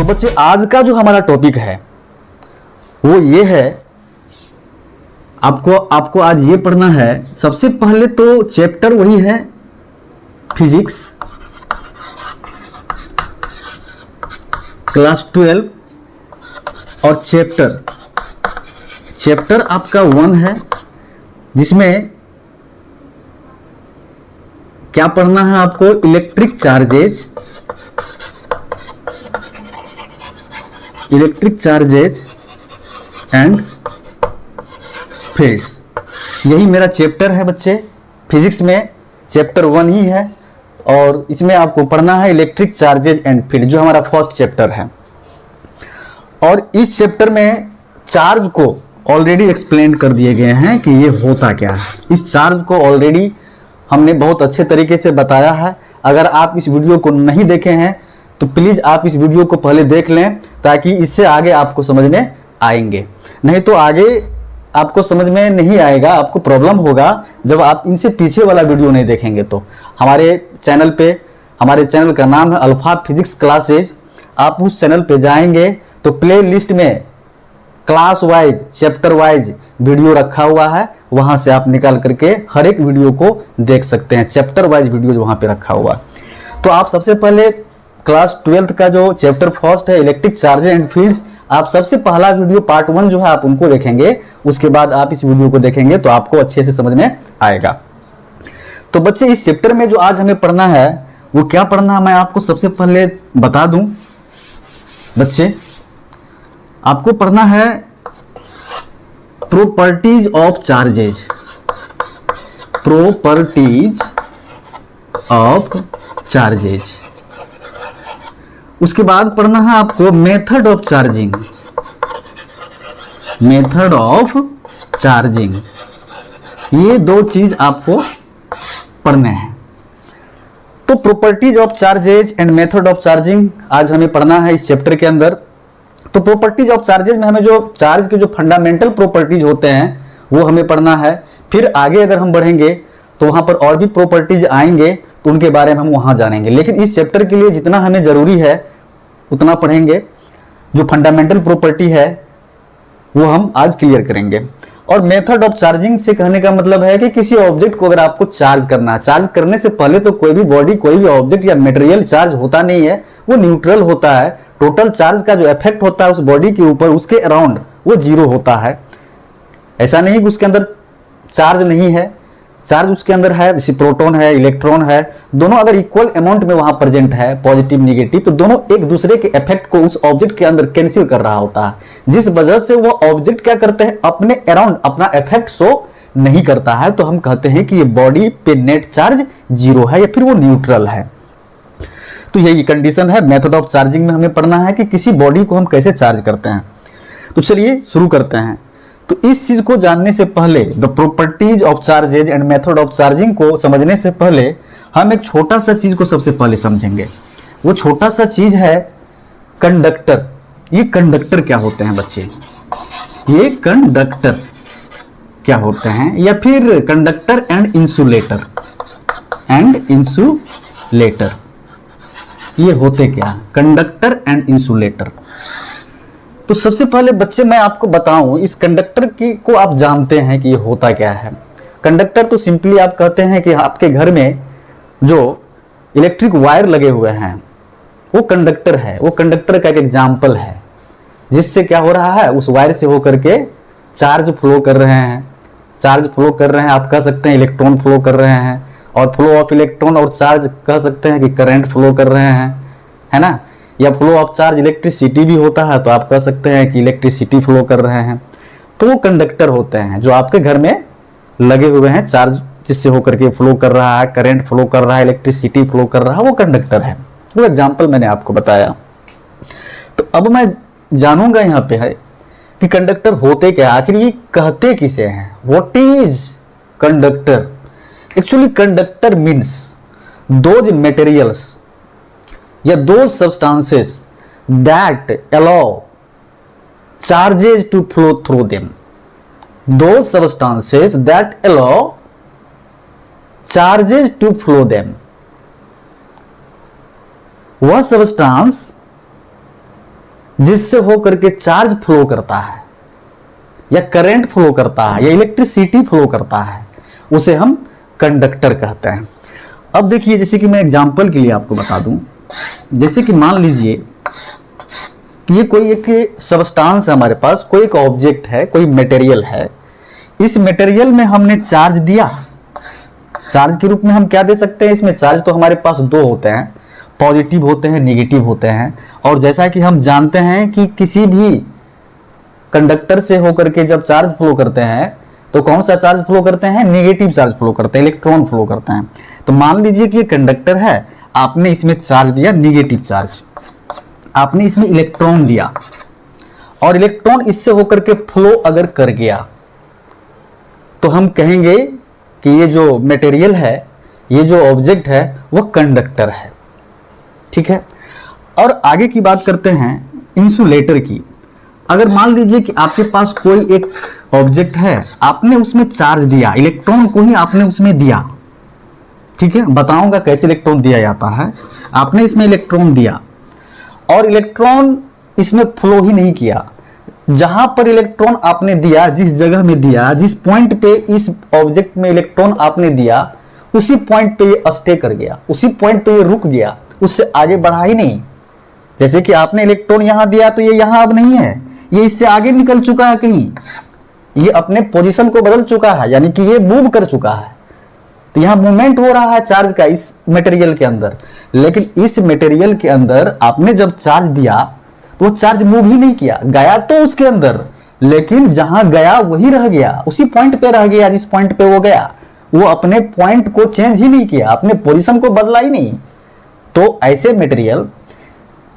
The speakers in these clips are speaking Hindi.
बच्चे आज का जो हमारा टॉपिक है वो ये है, आपको आज ये पढ़ना है। सबसे पहले तो चैप्टर वही है फिजिक्स क्लास 12 और चैप्टर आपका 1 है, जिसमें क्या पढ़ना है आपको? Electric charges and fields. यही मेरा चैप्टर है बच्चे। फिजिक्स में चैप्टर 1 ही है और इसमें आपको पढ़ना है इलेक्ट्रिक चार्जेज एंड फील्ड, जो हमारा फर्स्ट चैप्टर है। और इस चैप्टर में चार्ज को ऑलरेडी एक्सप्लेन कर दिए गए हैं कि ये होता क्या है। इस चार्ज को ऑलरेडी हमने बहुत अच्छे तरीके से बताया है। अगर आप इस वीडियो को नहीं देखे हैं तो प्लीज आप इस वीडियो को पहले देख लें, ताकि इससे आगे आपको समझ में आएंगे। नहीं तो आगे आपको समझ में नहीं आएगा, आपको प्रॉब्लम होगा जब आप इनसे पीछे वाला वीडियो नहीं देखेंगे। तो हमारे चैनल का नाम है अल्फा फिजिक्स क्लासेज। आप उस चैनल पे जाएंगे तो प्ले लिस्ट में class wise chapter wise video रखा हुआ है, वहां से आप निकाल करके हर एक वीडियो को देख सकते हैं। चैप्टर वाइज वीडियो वहां पे रखा हुआ। तो आप सबसे पहले क्लास 12 का जो चैप्टर फर्स्ट है इलेक्ट्रिक चार्जेस एंड फील्ड्स, आप सबसे पहला वीडियो पार्ट 1 जो है आप उनको देखेंगे, उसके बाद आप इस वीडियो को देखेंगे तो आपको अच्छे से समझ में आएगा। तो बच्चे इस चैप्टर में जो आज हमें पढ़ना है वो क्या पढ़ना है मैं आपको सबसे पहले बता दूं। बच्चे आपको पढ़ना है प्रॉपर्टीज ऑफ चार्जेज। उसके बाद पढ़ना है आपको मेथड ऑफ चार्जिंग। ये दो चीज आपको पढ़ने हैं। तो properties of charges and method of charging आज हमें पढ़ना है इस चैप्टर के अंदर। तो प्रॉपर्टीज ऑफ चार्जेज में हमें जो चार्ज के जो फंडामेंटल प्रॉपर्टीज होते हैं वो हमें पढ़ना है। फिर आगे अगर हम बढ़ेंगे तो वहां पर और भी प्रॉपर्टीज आएंगे तो उनके बारे में हम वहां जानेंगे। लेकिन इस चैप्टर के लिए जितना हमें जरूरी है उतना पढ़ेंगे। जो फंडामेंटल प्रॉपर्टी है वो हम आज क्लियर करेंगे। और मेथड ऑफ चार्जिंग से कहने का मतलब है कि किसी ऑब्जेक्ट को अगर आपको चार्ज करना है, चार्ज करने से पहले तो कोई भी बॉडी, कोई भी ऑब्जेक्ट या मटेरियल चार्ज होता नहीं है, वो न्यूट्रल होता है। टोटल चार्ज का जो इफेक्ट होता है उस बॉडी के ऊपर, उसके अराउंड वो 0 होता है। ऐसा नहीं कि उसके अंदर चार्ज नहीं है, चार्ज उसके अंदर है। जैसे प्रोटॉन है, इलेक्ट्रॉन है, दोनों अगर इक्वल अमाउंट में वहां प्रेजेंट है, पॉजिटिव निगेटिव, तो दोनों एक दूसरे के इफेक्ट को उस ऑब्जेक्ट के अंदर कैंसिल कर रहा होता है, जिस वजह से वो ऑब्जेक्ट क्या करते हैं, अपने अराउंड अपना इफेक्ट शो नहीं करता है। तो हम कहते हैं कि ये बॉडी पे नेट चार्ज 0 है या फिर वो न्यूट्रल है। तो यही कंडीशन है। मेथड ऑफ चार्जिंग में हमें पढ़ना है कि किसी बॉडी को हम कैसे चार्ज करते हैं। तो चलिए शुरू करते हैं। तो इस चीज को जानने से पहले, the properties of charges and method of charging को समझने से पहले हम एक छोटा सा चीज को सबसे पहले समझेंगे। वो छोटा सा चीज है कंडक्टर। ये कंडक्टर क्या होते हैं बच्चे? ये कंडक्टर क्या होते हैं, या फिर कंडक्टर एंड इंसुलेटर ये होते क्या? Conductor and insulator. तो सबसे पहले बच्चे मैं आपको बताऊं, इस कंडक्टर को आप जानते हैं कि ये होता क्या है। कंडक्टर तो सिंपली आप कहते हैं कि आपके घर में जो इलेक्ट्रिक वायर लगे हुए हैं वो कंडक्टर है। वो कंडक्टर का एक एग्जाम्पल है, जिससे क्या हो रहा है, उस वायर से होकर के चार्ज फ्लो कर रहे हैं। आप कह सकते हैं इलेक्ट्रॉन फ्लो कर रहे हैं, और फ्लो ऑफ इलेक्ट्रॉन और चार्ज कह सकते हैं कि करंट फ्लो कर रहे हैं, है ना। या फ्लो ऑफ चार्ज इलेक्ट्रिसिटी भी होता है, तो आप कह सकते हैं कि इलेक्ट्रिसिटी फ्लो कर रहे हैं। तो वो कंडक्टर होते हैं जो आपके घर में लगे हुए हैं, चार्ज जिससे होकर के फ्लो कर रहा है, करंट फ्लो कर रहा है, इलेक्ट्रिसिटी फ्लो कर रहा है, वो कंडक्टर है। वो एग्जाम्पल मैंने आपको बताया। तो अब मैं जानूंगा यहाँ पे है कि कंडक्टर होते क्या, आखिर ये कहते किसे हैं। What is conductor? Actually conductor means those materials या those substances that allow charges to flow through them. Those substances that allow charges to flow them. वह सब्सटेंस जिससे हो करके चार्ज फ्लो करता है या करंट फ्लो करता है या इलेक्ट्रिसिटी फ्लो करता है, उसे हम कंडक्टर कहते हैं। अब देखिए, जैसे कि मैं एग्जांपल के लिए आपको बता दूं, जैसे कि मान लीजिए कि ये कोई एक सबस्टांस है हमारे पास, कोई एक ऑब्जेक्ट है, कोई मटेरियल है। इस मटेरियल में हमने चार्ज दिया। चार्ज के रूप में हम क्या दे सकते हैं? इसमें चार्ज तो हमारे पास दो होते हैं, पॉजिटिव होते हैं, नेगेटिव होते हैं। और जैसा कि हम जानते हैं कि किसी भी कंडक्टर से होकर के जब चार्ज फ्लो करते हैं तो कौन सा चार्ज फ्लो करते हैं? नेगेटिव चार्ज फ्लो करते हैं, इलेक्ट्रॉन फ्लो करते हैं। तो मान लीजिए कि ये कंडक्टर है, आपने इसमें चार्ज दिया, नेगेटिव चार्ज, आपने इसमें इलेक्ट्रॉन दिया और इलेक्ट्रॉन इससे होकर के फ्लो अगर कर गया तो हम कहेंगे कि ये जो मटेरियल है, ये जो ऑब्जेक्ट है, वो कंडक्टर है। ठीक है। और आगे की बात करते हैं इंसुलेटर की। अगर मान लीजिए कि आपके पास कोई एक ऑब्जेक्ट है, आपने उसमें चार्ज दिया, इलेक्ट्रॉन को ही आपने उसमें दिया। ठीक है, बताऊंगा कैसे इलेक्ट्रॉन दिया जाता है। आपने इसमें इलेक्ट्रॉन दिया और इलेक्ट्रॉन इसमें फ्लो ही नहीं किया। जहां पर इलेक्ट्रॉन आपने दिया, जिस जगह में दिया, जिस पॉइंट पे इस ऑब्जेक्ट में इलेक्ट्रॉन आपने दिया, उसी पॉइंट पे ये स्टे कर गया, उसी पॉइंट पे ये रुक गया, उससे आगे बढ़ा ही नहीं। जैसे कि आपने इलेक्ट्रॉन यहां दिया तो ये यहां अब नहीं है, ये इससे आगे निकल चुका है, कहीं ये अपने पोजीशन को बदल चुका है, यानी कि ये मूव कर चुका है। तो यहां मूवमेंट हो रहा है चार्ज का इस मटेरियल के अंदर। लेकिन इस मटेरियल के अंदर आपने जब चार्ज दिया तो वो चार्ज मूव ही नहीं किया, गया तो उसके अंदर, लेकिन जहां गया वही रह गया, उसी पॉइंट पे रह गया जिस पॉइंट पे वो गया। वो अपने पॉइंट को चेंज ही नहीं किया, अपने पोजीशन को बदला ही नहीं। तो ऐसे मटेरियल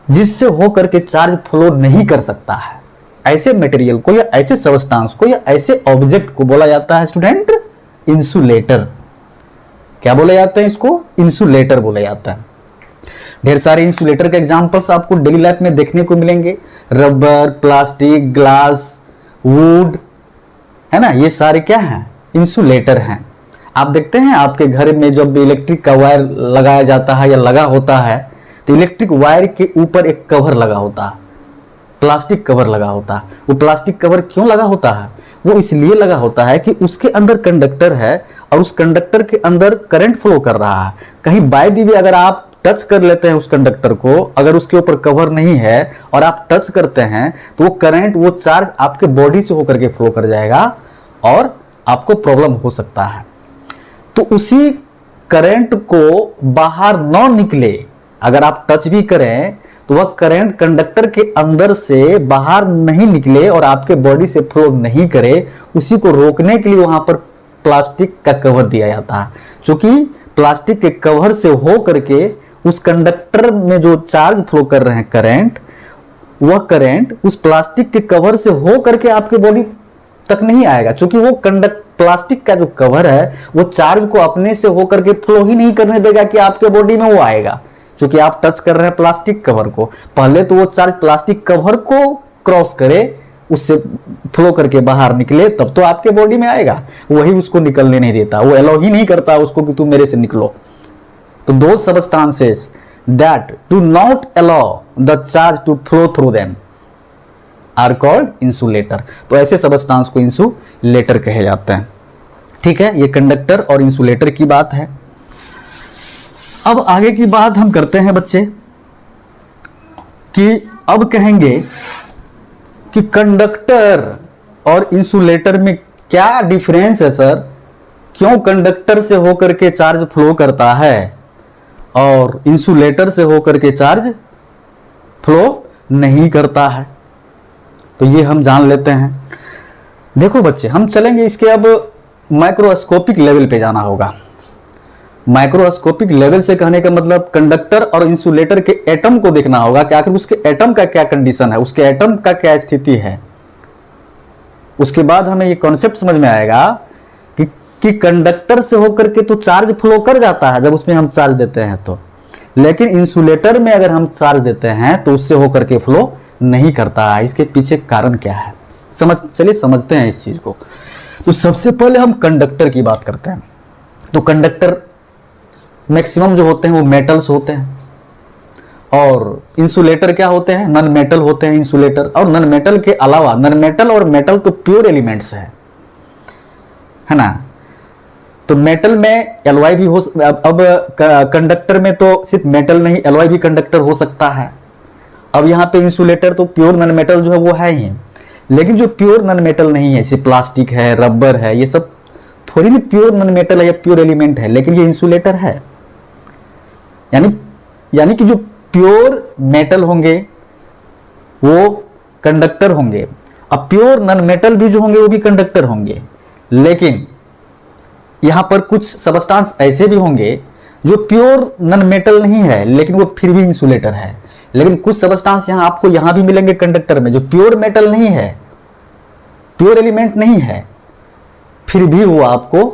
जिससे होकर के चार्ज फ्लो नहीं कर सकता है, ऐसे मटेरियल को या ऐसे सबस्टांस को या ऐसे ऑब्जेक्ट को बोला जाता है स्टूडेंट इंसुलेटर। क्या बोले जाते हैं इसको? इंसुलेटर बोला जाता है। ढेर सारे इंसुलेटर के एग्जांपल्स आपको डेली लाइफ में देखने को मिलेंगे। रबर, प्लास्टिक, ग्लास, वुड, है ना, ये सारे क्या हैं? इंसुलेटर हैं। आप देखते हैं आपके घर में जब इलेक्ट्रिक का वायर लगाया जाता है या लगा होता है तो इलेक्ट्रिक वायर के ऊपर एक कवर लगा होता है, प्लास्टिक कवर लगा होता है। वो प्लास्टिक कवर क्यों लगा होता है? वो इसलिए लगा होता है कि उसके अंदर कंडक्टर है और उस कंडक्टर के अंदर करंट फ्लो कर रहा है। कहीं बाय द वे अगर आप टच कर लेते हैं उस कंडक्टर को, अगर उसके ऊपर कवर नहीं है और आप टच करते हैं तो वो करंट, वो चार्ज आपके बॉडी से होकर के फ्लो कर जाएगा और आपको प्रॉब्लम हो सकता है। तो उसी करंट को बाहर न निकले, अगर आप टच भी करें तो वह करंट कंडक्टर के अंदर से बाहर नहीं निकले और आपके बॉडी से फ्लो नहीं करे, उसी को रोकने के लिए वहां पर प्लास्टिक का कवर दिया जाता है। क्योंकि प्लास्टिक के कवर से हो करके उस कंडक्टर में जो चार्ज फ्लो कर रहे हैं करंट, वह करंट उस प्लास्टिक के कवर से हो करके आपके बॉडी तक नहीं आएगा। क्योंकि वो प्लास्टिक का जो कवर है वो चार्ज को अपने से होकर के फ्लो ही नहीं करने देगा कि आपके बॉडी में वो आएगा। क्योंकि आप टच कर रहे हैं प्लास्टिक कवर को, पहले तो वो चार्ज प्लास्टिक कवर को क्रॉस करे, उससे फ्लो करके बाहर निकले, तब तो आपके बॉडी में आएगा। वही उसको निकलने नहीं देता, वो अलाउ ही नहीं करता उसको कि तुम मेरे से निकलो। तो दो substances that do not allow the charge to flow through them are called insulator. तो ऐसे सबस्टांस को इंसुलेटर कहे जाते हैं। ठीक है, ये कंडक्टर और इंसुलेटर की बात है। अब आगे की बात हम करते हैं बच्चे कि अब कहेंगे कि कंडक्टर और इंसुलेटर में क्या डिफरेंस है सर? क्यों कंडक्टर से होकर के चार्ज फ्लो करता है और इंसुलेटर से होकर के चार्ज फ्लो नहीं करता है? तो ये हम जान लेते हैं। देखो बच्चे, हम चलेंगे इसके अब माइक्रोस्कोपिक लेवल पे जाना होगा। माइक्रोस्कोपिक लेवल से कहने का मतलब कंडक्टर और इंसुलेटर के एटम को देखना होगा कि आखिर उसके एटम का क्या कंडीशन है, उसके एटम का क्या स्थिति है। उसके बाद हमें ये कॉन्सेप्ट समझ में आएगा कि कंडक्टर से होकर के तो चार्ज फ्लो कर जाता है जब उसमें हम चार्ज देते हैं तो, लेकिन इंसुलेटर में अगर हम चार्ज देते हैं तो उससे होकर के फ्लो नहीं करता है। इसके पीछे कारण क्या है चलिए समझते हैं इस चीज को। तो सबसे पहले हम कंडक्टर की बात करते हैं। तो कंडक्टर मैक्सिमम जो होते हैं वो मेटल्स होते हैं, और इंसुलेटर क्या होते हैं, नॉन मेटल होते हैं इंसुलेटर। और नॉन मेटल के अलावा, नॉन मेटल और मेटल तो प्योर एलिमेंट्स है ना। तो मेटल में एलॉय भी हो, अब कंडक्टर में तो सिर्फ मेटल नहीं एलॉय भी कंडक्टर हो सकता है। अब यहाँ पे इंसुलेटर तो प्योर नॉन मेटल जो है वो है ही, लेकिन जो प्योर नॉन मेटल नहीं है, जैसे प्लास्टिक है, रबर है, ये सब थोड़ी भी प्योर नॉन मेटल है या प्योर एलिमेंट है, लेकिन ये इंसुलेटर है। यानी कि जो प्योर मेटल होंगे वो कंडक्टर होंगे, अब प्योर नॉन मेटल भी जो होंगे वो भी कंडक्टर होंगे। लेकिन यहां पर कुछ सबस्टांस ऐसे भी होंगे जो प्योर नॉन मेटल नहीं है, लेकिन वो फिर भी इंसुलेटर है। लेकिन कुछ सबस्टांस यहां आपको यहां भी मिलेंगे कंडक्टर में, जो प्योर मेटल नहीं है, प्योर एलिमेंट नहीं है, फिर भी वो आपको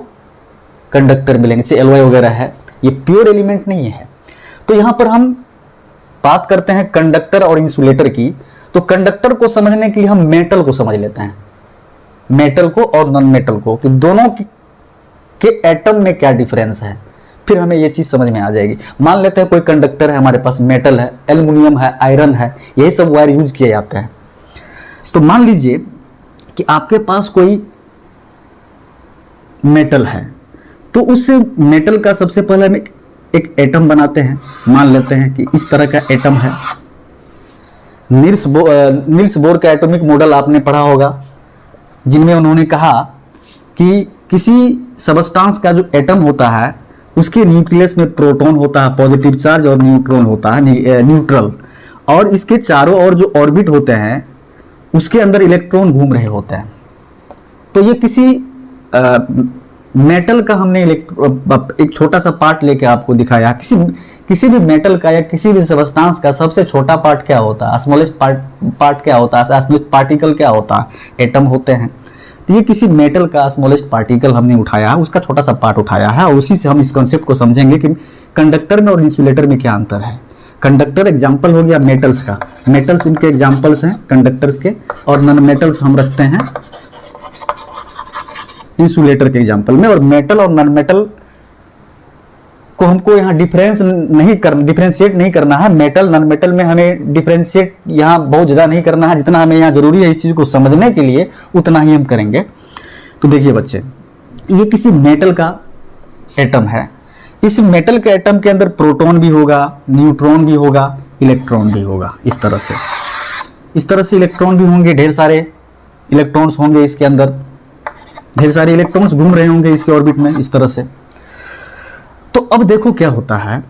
कंडक्टर मिलेंगे, जैसे एलॉय वगैरह है, ये प्योर एलिमेंट नहीं है। तो यहां पर हम बात करते हैं कंडक्टर और इंसुलेटर की। तो कंडक्टर को समझने के लिए हम मेटल को समझ लेते हैं, मेटल को और नॉन मेटल को, कि दोनों के एटम में क्या डिफरेंस है, फिर हमें ये चीज समझ में आ जाएगी। मान लेते हैं कोई कंडक्टर है, हमारे पास मेटल है, एल्युमिनियम है, आयरन है, यही सब वायर यूज किए जाते हैं। तो मान लीजिए कि आपके पास कोई मेटल है, तो उस मेटल का सबसे पहले हम एक एटम बनाते हैं। मान लेते हैं कि इस तरह का एटम है। नील्स बोर का एटॉमिक मॉडल आपने पढ़ा होगा, जिनमें उन्होंने कहा कि किसी सबस्टांस का जो एटम होता है उसके न्यूक्लियस में प्रोटॉन होता है पॉजिटिव चार्ज, और न्यूट्रॉन होता है न्यूट्रल, और इसके चारों ओर जो ऑर्बिट होते हैं उसके अंदर इलेक्ट्रॉन घूम रहे होते हैं। तो ये किसी मेटल का हमने एक छोटा सा पार्ट लेके आपको दिखाया। किसी भी मेटल का या किसी भी सबस्टांस का सबसे छोटा पार्ट क्या होता है, स्मॉलेस्ट पार्ट क्या होता है, स्मॉलेस्ट पार्टिकल क्या होता है, एटम होते हैं। तो ये किसी मेटल का स्मॉलेस्ट पार्टिकल हमने उठाया है, उसका छोटा सा पार्ट उठाया है, और उसी से हम इस कॉन्सेप्ट को समझेंगे कि कंडक्टर में और इंसुलेटर में क्या अंतर है। कंडक्टर एग्जाम्पल हो गया मेटल्स का, मेटल्स उनके एग्जाम्पल्स हैं कंडक्टर्स के, और नॉन मेटल्स हम रखते हैं इंसुलेटर के एग्जाम्पल में। और मेटल और नॉन मेटल को हमको यहाँ डिफरेंशिएट नहीं करना है। मेटल नॉन मेटल में हमें डिफरेंशिएट यहाँ बहुत ज़्यादा नहीं करना है, जितना हमें यहाँ जरूरी है इस चीज़ को समझने के लिए उतना ही हम करेंगे। तो देखिए बच्चे, ये किसी मेटल का एटम है। इस मेटल के एटम के अंदर प्रोटॉन भी होगा, न्यूट्रॉन भी होगा, इलेक्ट्रॉन भी होगा। इस तरह से इलेक्ट्रॉन भी होंगे, ढेर सारे इलेक्ट्रॉन्स होंगे इसके अंदर, ढेर सारे इलेक्ट्रॉन्स घूम रहे होंगे इसके ऑर्बिट में इस तरह से। तो अब देखो क्या होता है,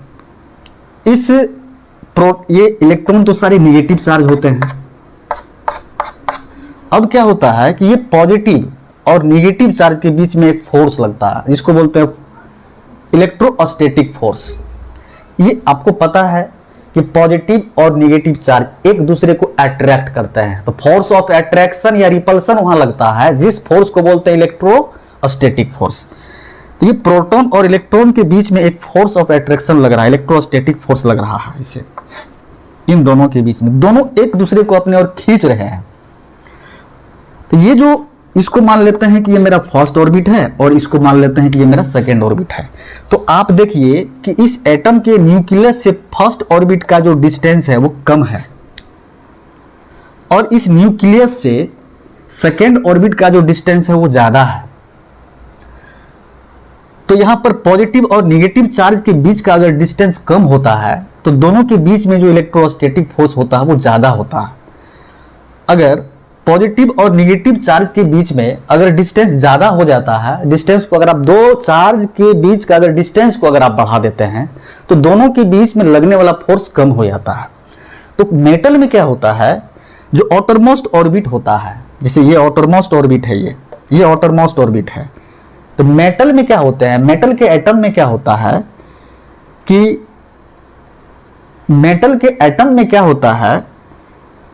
ये इलेक्ट्रॉन तो सारे निगेटिव चार्ज होते हैं। अब क्या होता है कि ये पॉजिटिव और निगेटिव चार्ज के बीच में एक फोर्स लगता है, जिसको बोलते हैं इलेक्ट्रोस्टैटिक फोर्स। ये आपको पता है कि पॉजिटिव और निगेटिव चार्ज एक दूसरे को अट्रैक्ट करते हैं, तो फोर्स ऑफ अट्रैक्शन या रिपल्सन वहां लगता है, जिस फोर्स को बोलते हैं इलेक्ट्रोस्टैटिक फोर्स। तो ये प्रोटॉन और इलेक्ट्रॉन के बीच में एक फोर्स ऑफ अट्रैक्शन लग रहा है, इलेक्ट्रोस्टैटिक फोर्स लग रहा है इसे, इन दोनों के बीच में, दोनों एक दूसरे को अपने ओर खींच रहे हैं। तो ये जो, इसको मान लेते हैं कि ये मेरा फर्स्ट ऑर्बिट है, और इसको मान लेते हैं कि ये मेरा सेकेंड ऑर्बिट है। तो आप देखिए कि इस एटम के न्यूक्लियस से फर्स्ट ऑर्बिट का जो डिस्टेंस है वो कम है, और इस न्यूक्लियस से सेकेंड ऑर्बिट का जो डिस्टेंस है वो ज्यादा है। तो यहां पर पॉजिटिव और निगेटिव चार्ज के बीच का अगर डिस्टेंस कम होता है तो दोनों के बीच में जो इलेक्ट्रोस्टैटिक फोर्स होता है वो ज्यादा होता है। अगर पॉजिटिव और निगेटिव चार्ज के बीच में अगर डिस्टेंस ज्यादा हो जाता है, डिस्टेंस को अगर आप दो चार्ज के बीच का अगर डिस्टेंस को अगर आप बढ़ा देते हैं तो दोनों के बीच में लगने वाला फोर्स कम हो जाता है। तो मेटल में क्या होता है, जो आउटरमोस्ट ऑर्बिट होता है, जैसे ये आउटरमोस्ट ऑर्बिट है, ये आउटरमोस्ट ऑर्बिट है। तो मेटल में क्या होते हैं, मेटल के एटम में क्या होता है कि मेटल के एटम में क्या होता है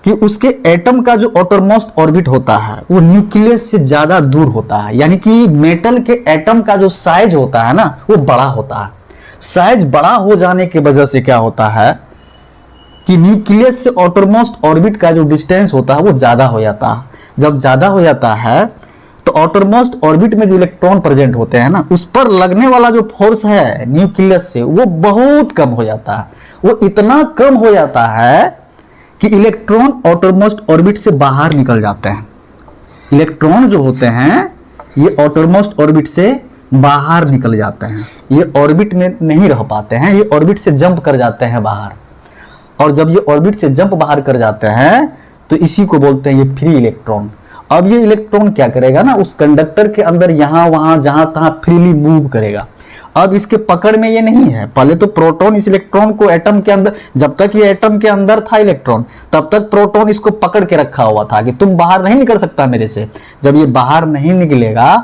कि उसके एटम का जो आउटरमोस्ट ऑर्बिट होता है वो न्यूक्लियस से ज्यादा दूर होता है। यानी कि मेटल के एटम का जो साइज होता है ना वो बड़ा होता है। साइज बड़ा हो जाने की वजह से क्या होता है कि न्यूक्लियस से आउटरमोस्ट ऑर्बिट का जो डिस्टेंस होता है वो ज्यादा हो जाता है। जब ज्यादा हो जाता है तो आउटरमोस्ट ऑर्बिट में जो इलेक्ट्रॉन प्रेजेंट होते हैं ना, उस पर लगने वाला जो फोर्स है न्यूक्लियस से, वो बहुत कम हो जाता है। वो इतना कम हो जाता है कि इलेक्ट्रॉन आउटरमोस्ट ऑर्बिट से बाहर निकल जाते हैं। इलेक्ट्रॉन जो होते हैं ये आउटरमोस्ट ऑर्बिट से बाहर निकल जाते हैं, ये ऑर्बिट में नहीं रह पाते हैं, ये ऑर्बिट से जंप कर जाते हैं बाहर। और जब ये ऑर्बिट से जंप बाहर कर जाते हैं तो इसी को बोलते हैं ये फ्री इलेक्ट्रॉन। अब ये इलेक्ट्रॉन क्या करेगा ना, उस कंडक्टर के अंदर यहां वहां जहां तहां फ्रीली मूव करेगा। अब इसके पकड़ में ये नहीं है। पहले तो प्रोटॉन इस इलेक्ट्रॉन को एटम के अंदर, जब तक ये एटम के अंदर था इलेक्ट्रॉन, तब तक प्रोटॉन इसको पकड़ के रखा हुआ था कि तुम बाहर नहीं निकल सकता मेरे से। जब ये बाहर नहीं निकलेगा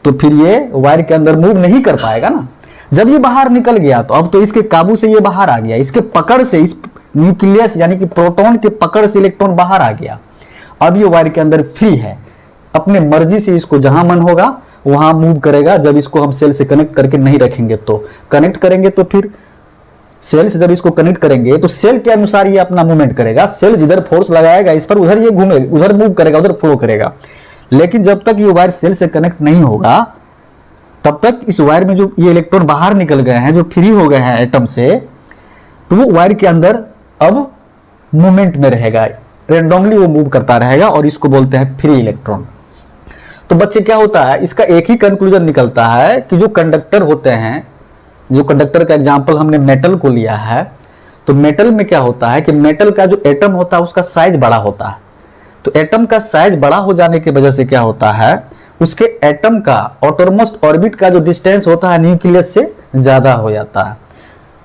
तो फिर ये वायर के अंदर मूव नहीं कर पाएगा ना। जब ये बाहर निकल गया तो अब तो इसके काबू से ये बाहर आ गया, इसके पकड़ से, इस न्यूक्लियस यानी कि प्रोटॉन के पकड़ से इलेक्ट्रॉन बाहर आ गया। अब ये वायर के अंदर फ्री है, अपने मर्जी से इसको जहां मन होगा वहां मूव करेगा। जब इसको हम सेल से कनेक्ट करके नहीं रखेंगे तो, कनेक्ट करेंगे तो फिर सेल से जब इसको कनेक्ट करेंगे तो सेल के अनुसार ये अपना मूवमेंट करेगा। सेल जिधर फोर्स लगाएगा इस पर, उधर ये घूमेगा, उधर मूव करेगा, उधर फ्लो करेगा। लेकिन जब तक ये वायर सेल से कनेक्ट नहीं होगा तब तक इस वायर में जो ये इलेक्ट्रॉन बाहर निकल गए हैं, जो फ्री हो गए हैं एटम से, तो वो वायर के अंदर अब मूवमेंट में रहेगा, रेंडमली वो मूव करता रहेगा और इसको बोलते हैं फ्री इलेक्ट्रॉन। तो बच्चे क्या होता है, इसका एक ही कंक्लूजन निकलता है कि जो कंडक्टर होते हैं, जो कंडक्टर का एग्जांपल हमने मेटल को लिया है, तो मेटल में क्या होता है कि मेटल का जो एटम होता है उसका साइज बड़ा होता है। तो एटम का साइज बड़ा हो जाने की वजह से क्या होता है, उसके एटम का आउटरमोस्ट ऑर्बिट का जो डिस्टेंस होता है न्यूक्लियस से ज्यादा हो जाता है।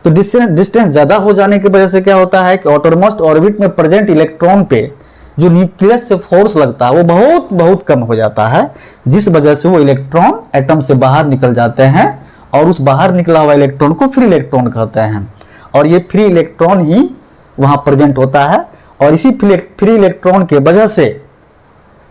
तो डिस्टेंस ज्यादा हो जाने की वजह से क्या होता है कि आउटरमोस्ट ऑर्बिट में प्रेजेंट इलेक्ट्रॉन पे जो न्यूक्लियस से फोर्स लगता है वो बहुत बहुत कम हो जाता है, जिस वजह से वो इलेक्ट्रॉन एटम से बाहर निकल जाते हैं और उस बाहर निकला हुआ इलेक्ट्रॉन को फ्री इलेक्ट्रॉन कहते हैं। और ये फ्री इलेक्ट्रॉन ही वहां प्रेजेंट होता है और इसी फ्री इलेक्ट्रॉन के वजह से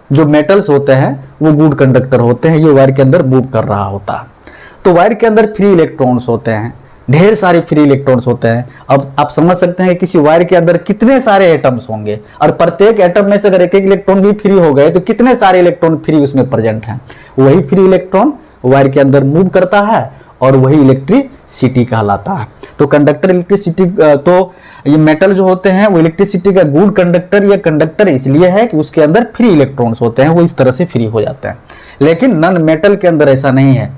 जो मेटल्स होते हैं वो गुड कंडक्टर होते हैं, ये वायर के अंदर मूव कर रहा होता है। तो वायर के अंदर फ्री इलेक्ट्रॉन्स होते हैं, ढेर सारे फ्री इलेक्ट्रॉन्स होते हैं। अब आप समझ सकते हैं कि किसी वायर के अंदर कितने सारे एटम्स होंगे और प्रत्येक एटम में से अगर एक एक इलेक्ट्रॉन भी फ्री हो गए तो कितने सारे इलेक्ट्रॉन फ्री उसमें प्रेजेंट हैं। वही फ्री इलेक्ट्रॉन वायर के अंदर मूव करता है और वही इलेक्ट्रिसिटी कहलाता है। तो कंडक्टर इलेक्ट्रिसिटी, तो ये मेटल जो होते हैं वो इलेक्ट्रिसिटी का गुड कंडक्टर या कंडक्टर इसलिए है कि उसके अंदर फ्री इलेक्ट्रॉन्स होते हैं, वो इस तरह से फ्री हो जाते हैं। लेकिन नॉन मेटल के अंदर ऐसा नहीं है।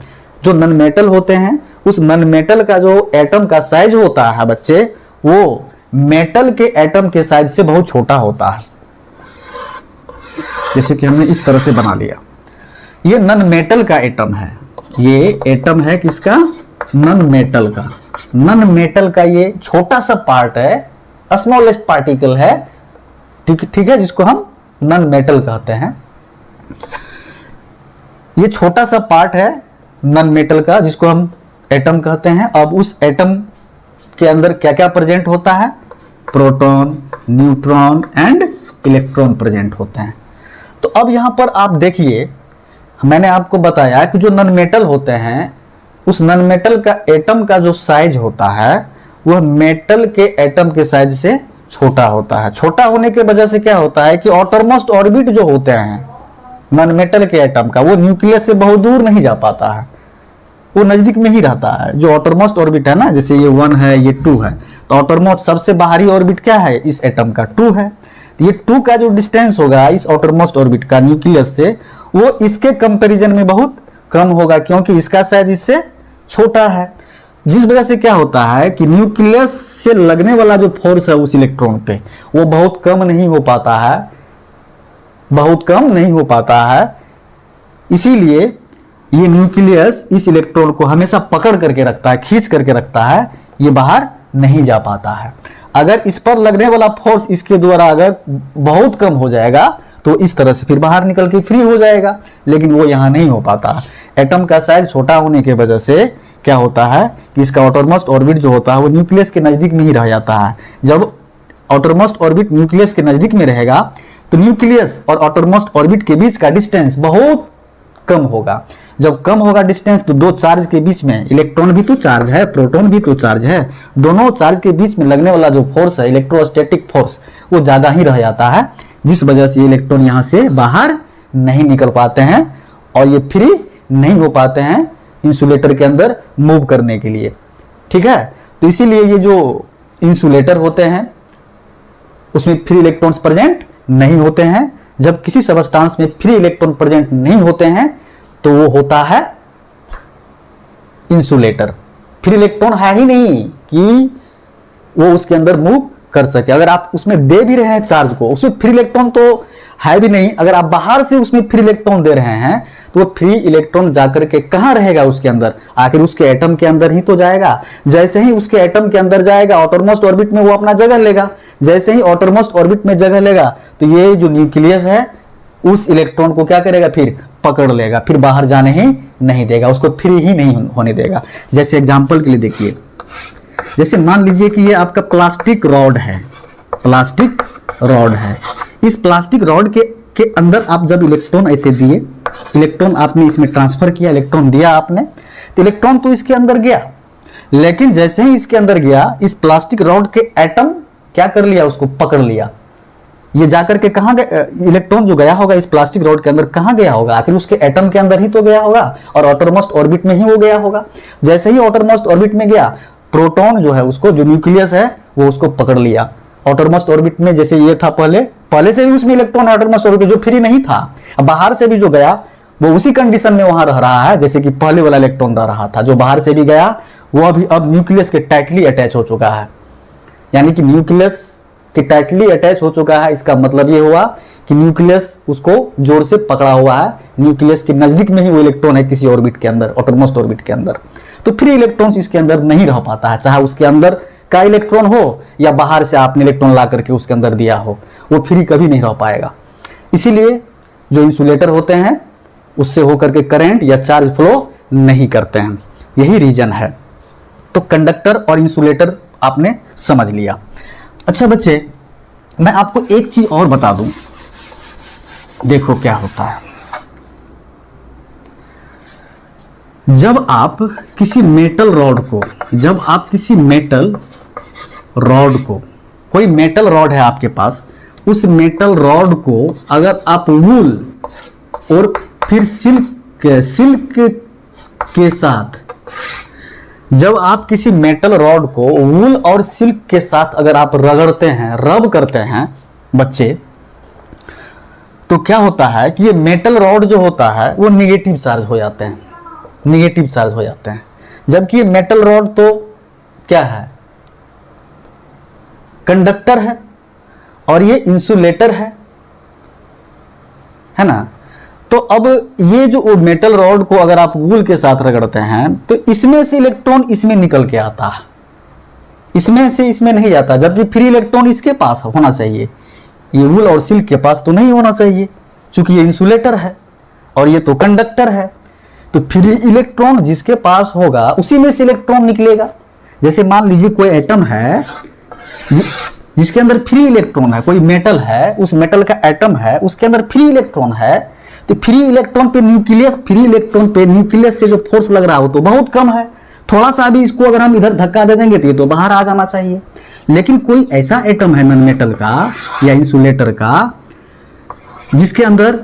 जो नॉन मेटल होते हैं उस नॉन मेटल का जो एटम का साइज होता है बच्चे, वो मेटल के एटम के साइज से बहुत छोटा होता है। जैसे कि हमने इस तरह से बना लिया, ये नॉन मेटल का एटम है, ये एटम है किसका, नॉन मेटल का। नॉन मेटल का ये छोटा सा पार्ट है, स्मॉलेस्ट पार्टिकल है, ठीक है, जिसको हम नॉन मेटल कहते हैं। ये छोटा सा पार्ट है नॉन मेटल का जिसको हम एटम कहते हैं। अब उस एटम के अंदर क्या क्या प्रेजेंट होता है, proton, neutron and electron present होते हैं। तो अब यहां पर आप देखिए, मैंने आपको बताया कि जो नॉन मेटल होते हैं उस नॉन मेटल का एटम का जो साइज होता है वह मेटल के एटम के साइज से छोटा होता है। छोटा होने की वजह से क्या होता है कि आउटरमोस्ट ऑर्बिट जो होते हैं नॉन मेटल के एटम का, वो न्यूक्लियस से बहुत दूर नहीं जा पाता है, वो नजदीक में ही रहता है। जो आउटरमोस्ट ऑर्बिट है ना, जैसे ये 1 है, ये 2 है, तो आउटरमोस्ट सबसे बाहरी ऑर्बिट क्या है, इस एटम का 2 है। तो ये 2 का जो डिस्टेंस होगा इस आउटरमोस्ट ऑर्बिट का न्यूक्लियस से, वो इसके कंपैरिजन में बहुत कम होगा, क्योंकि इसका साइज इससे छोटा है। जिस वजह से क्या होता है कि न्यूक्लियस से लगने वाला जो फोर्स है उस इलेक्ट्रॉन पे, वो बहुत कम नहीं हो पाता है, बहुत कम नहीं हो पाता है। इसीलिए ये न्यूक्लियस इस इलेक्ट्रॉन को हमेशा पकड़ करके रखता है, खींच करके रखता है, ये बाहर नहीं जा पाता है। अगर इस पर लगने वाला फोर्स इसके द्वारा अगर बहुत कम हो जाएगा तो इस तरह से फिर बाहर निकल के फ्री हो जाएगा, लेकिन वो यहां नहीं हो पाता। एटम का साइज छोटा होने की वजह से क्या होता है कि इसका आउटरमोस्ट ऑर्बिट जो होता है वो न्यूक्लियस के नजदीक में ही रह जाता है। जब आउटरमोस्ट ऑर्बिट न्यूक्लियस के नजदीक में रहेगा तो न्यूक्लियस और आउटरमोस्ट ऑर्बिट के बीच का डिस्टेंस बहुत कम होगा। जब कम होगा डिस्टेंस तो दो चार्ज के बीच में, इलेक्ट्रॉन भी तो चार्ज है, प्रोटॉन भी तो चार्ज है, दोनों चार्ज के बीच में लगने वाला जो फोर्स है इलेक्ट्रोस्टैटिक फोर्स, वो ज्यादा ही रह जाता है, जिस वजह से इलेक्ट्रॉन यहां से बाहर नहीं निकल पाते हैं और ये फ्री नहीं हो पाते हैं इंसुलेटर के अंदर मूव करने के लिए। ठीक है, तो इसीलिए ये जो इंसुलेटर होते हैं उसमें फ्री इलेक्ट्रॉन्स प्रेजेंट नहीं होते हैं। जब किसी सबस्टांस में फ्री इलेक्ट्रॉन प्रेजेंट नहीं होते हैं तो वो होता है इंसुलेटर। फ्री इलेक्ट्रॉन है ही नहीं कि वो उसके अंदर मूव कर सके। अगर आप उसमें दे भी रहे हैं चार्ज को, उसमें फ्री इलेक्ट्रॉन तो है भी नहीं, अगर आप बाहर से उसमें फ्री इलेक्ट्रॉन दे रहे हैं तो वो फ्री इलेक्ट्रॉन जाकर के कहां रहेगा उसके अंदर, आखिर उसके एटम के अंदर ही तो जाएगा। जैसे ही उसके एटम के अंदर जाएगा आउटरमोस्ट ऑर्बिट में वो अपना जगह लेगा। जैसे ही आउटरमोस्ट ऑर्बिट में जगह लेगा तो ये जो न्यूक्लियस है उस इलेक्ट्रॉन को क्या करेगा, फिर पकड़ लेगा, फिर बाहर जाने ही नहीं देगा, उसको फ्री ही नहीं होने देगा। जैसे एग्जांपल के लिए देखिए, जैसे मान लीजिए कि ये आपका प्लास्टिक रॉड है, प्लास्टिक रॉड है। इस प्लास्टिक रॉड के अंदर आप जब इलेक्ट्रॉन ऐसे दिए, इलेक्ट्रॉन आपने इसमें ट्रांसफर किया, इलेक्ट्रॉन दिया आपने, तो इलेक्ट्रॉन तो इसके अंदर गया, लेकिन जैसे ही इसके अंदर गया इस प्लास्टिक रॉड के एटम क्या कर लिया, उसको पकड़ लिया। ये जाकर के कहां गया, इलेक्ट्रॉन जो गया होगा इस प्लास्टिक रॉड के अंदर कहां गया होगा, आखिर उसके एटम के अंदर ही तो गया होगा और आउटरमोस्ट ऑर्बिट में ही वो गया होगा। जैसे ही आउटरमोस्ट ऑर्बिट में गया, प्रोटॉन जो है उसको, जो न्यूक्लियस है वो उसको पकड़ लिया आउटरमोस्ट ऑर्बिट में। जैसे ये था पहले से भी उसमें इलेक्ट्रॉन आउटरमोस्ट ऑर्बिट जो फ्री नहीं था, अब बाहर से भी जो गया वो उसी कंडीशन में वहां रह रहा है जैसे कि पहले वाला इलेक्ट्रॉन रह रहा था। जो बाहर से भी गया वो अभी अब न्यूक्लियस के टाइटली अटैच हो चुका है, यानी कि न्यूक्लियस के टाइटली अटैच हो चुका है। इसका मतलब ये हुआ कि न्यूक्लियस उसको जोर से पकड़ा हुआ है, न्यूक्लियस के नजदीक में ही वो इलेक्ट्रॉन है किसी ऑर्बिट के अंदर, आउटरमोस्ट ऑर्बिट के अंदर। तो फ्री इलेक्ट्रॉन्स इसके अंदर नहीं रह पाता है, चाहे उसके अंदर का इलेक्ट्रॉन हो या बाहर से आपने इलेक्ट्रॉन ला करके उसके अंदर दिया हो, वो फ्री कभी नहीं रह पाएगा। इसीलिए जो इंसुलेटर होते हैं उससे होकर के करंट या चार्ज फ्लो नहीं करते हैं, यही रीजन है। तो कंडक्टर और इंसुलेटर आपने समझ लिया। अच्छा बच्चे, मैं आपको एक चीज और बता दूं, देखो क्या होता है। जब आप किसी मेटल रॉड को, जब आप किसी मेटल रॉड को, कोई मेटल रॉड है आपके पास, उस मेटल रॉड को अगर आप वूल और फिर सिल्क के साथ, जब आप किसी मेटल रॉड को वूल और सिल्क के साथ अगर आप रगड़ते हैं, रब करते हैं बच्चे, तो क्या होता है कि ये मेटल रॉड जो होता है वो निगेटिव चार्ज हो जाते हैं, निगेटिव चार्ज हो जाते हैं। जबकि ये मेटल रॉड तो क्या है, कंडक्टर है और ये इंसुलेटर है ना। तो अब ये जो मेटल रॉड को अगर आप वूल के साथ रगड़ते हैं तो इसमें से इलेक्ट्रॉन इसमें निकल के आता है, इसमें से इसमें नहीं जाता, जबकि फ्री इलेक्ट्रॉन इसके पास होना चाहिए, ये वूल और सिल्क के पास तो नहीं होना चाहिए, क्योंकि ये इंसुलेटर है और ये तो कंडक्टर है। तो फ्री इलेक्ट्रॉन जिसके पास होगा उसी में से इलेक्ट्रॉन निकलेगा। जैसे मान लीजिए कोई एटम है जिसके अंदर फ्री इलेक्ट्रॉन है, कोई मेटल है, उस मेटल का एटम है, उसके अंदर फ्री इलेक्ट्रॉन है, तो फ्री इलेक्ट्रॉन पे न्यूक्लियस, फ्री इलेक्ट्रॉन पे न्यूक्लियस से जो फोर्स लग रहा हो तो बहुत कम है, थोड़ा सा भी इसको अगर हम इधर धक्का दे देंगे तो ये तो बाहर आ जाना चाहिए। लेकिन कोई ऐसा एटम है नॉन मेटल का या इंसुलेटर का जिसके अंदर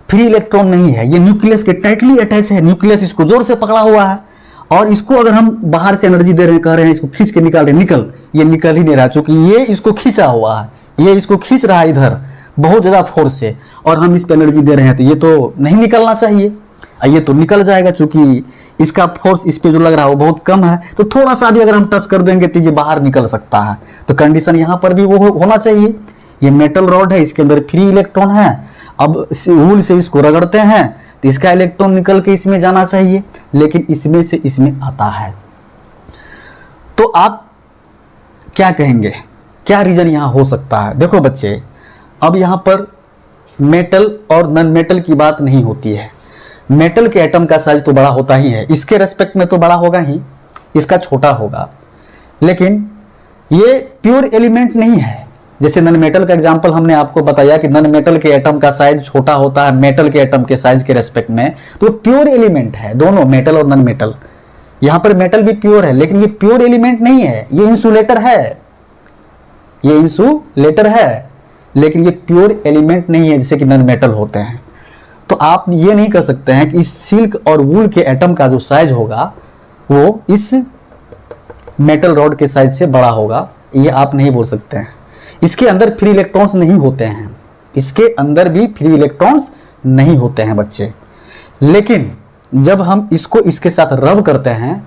फ्री इलेक्ट्रॉन नहीं है, ये न्यूक्लियस के टाइटली अटैच है, न्यूक्लियस इसको जोर से पकड़ा हुआ है, और इसको अगर हम बाहर से एनर्जी दे रहे हैं, कह रहे हैं इसको खींच के निकाल रहे हैं, निकल, ये निकल ही नहीं रहा, चूंकि ये इसको खींचा हुआ है, ये इसको खींच रहा है इधर बहुत ज्यादा फोर्स से, और हम इस पे एनर्जी दे रहे हैं तो ये तो नहीं निकलना चाहिए, ये तो निकल जाएगा, चूंकि इसका फोर्स इस पे जो लग रहा है वो बहुत कम है, तो थोड़ा सा भी अगर हम टच कर देंगे तो ये बाहर निकल सकता है। तो कंडीशन यहाँ पर भी वो होना चाहिए। ये मेटल रॉड है, इसके अंदर फ्री इलेक्ट्रॉन है, अब वूल से इसको रगड़ते हैं तो इसका इलेक्ट्रॉन निकल के इसमें जाना चाहिए, लेकिन इसमें से इसमें आता है। तो आप क्या कहेंगे, क्या रीजन यहां हो सकता है? देखो बच्चे, अब यहां पर मेटल और नॉन मेटल की बात नहीं होती है। मेटल के एटम का साइज तो बड़ा होता ही है, इसके रेस्पेक्ट में तो बड़ा होगा ही, इसका छोटा होगा, लेकिन ये प्योर एलिमेंट नहीं है। जैसे नॉन मेटल का एग्जांपल हमने आपको बताया कि नॉन मेटल के एटम का साइज छोटा होता है मेटल के एटम के साइज के रेस्पेक्ट में, तो प्योर एलिमेंट है दोनों, मेटल और नॉन मेटल। यहां पर मेटल भी प्योर है, लेकिन ये प्योर एलिमेंट नहीं है, ये इंसुलेटर है, ये इंसुलेटर है, लेकिन ये प्योर एलिमेंट नहीं है जैसे कि नॉन मेटल होते हैं। तो आप ये नहीं कर सकते हैं कि इस सिल्क और वूल के एटम का जो साइज होगा वो इस मेटल रॉड के साइज से बड़ा होगा, ये आप नहीं बोल सकते हैं। इसके अंदर फ्री इलेक्ट्रॉन्स नहीं होते हैं, इसके अंदर भी फ्री इलेक्ट्रॉन्स नहीं होते हैं बच्चे। लेकिन जब हम इसको इसके साथ रब करते हैं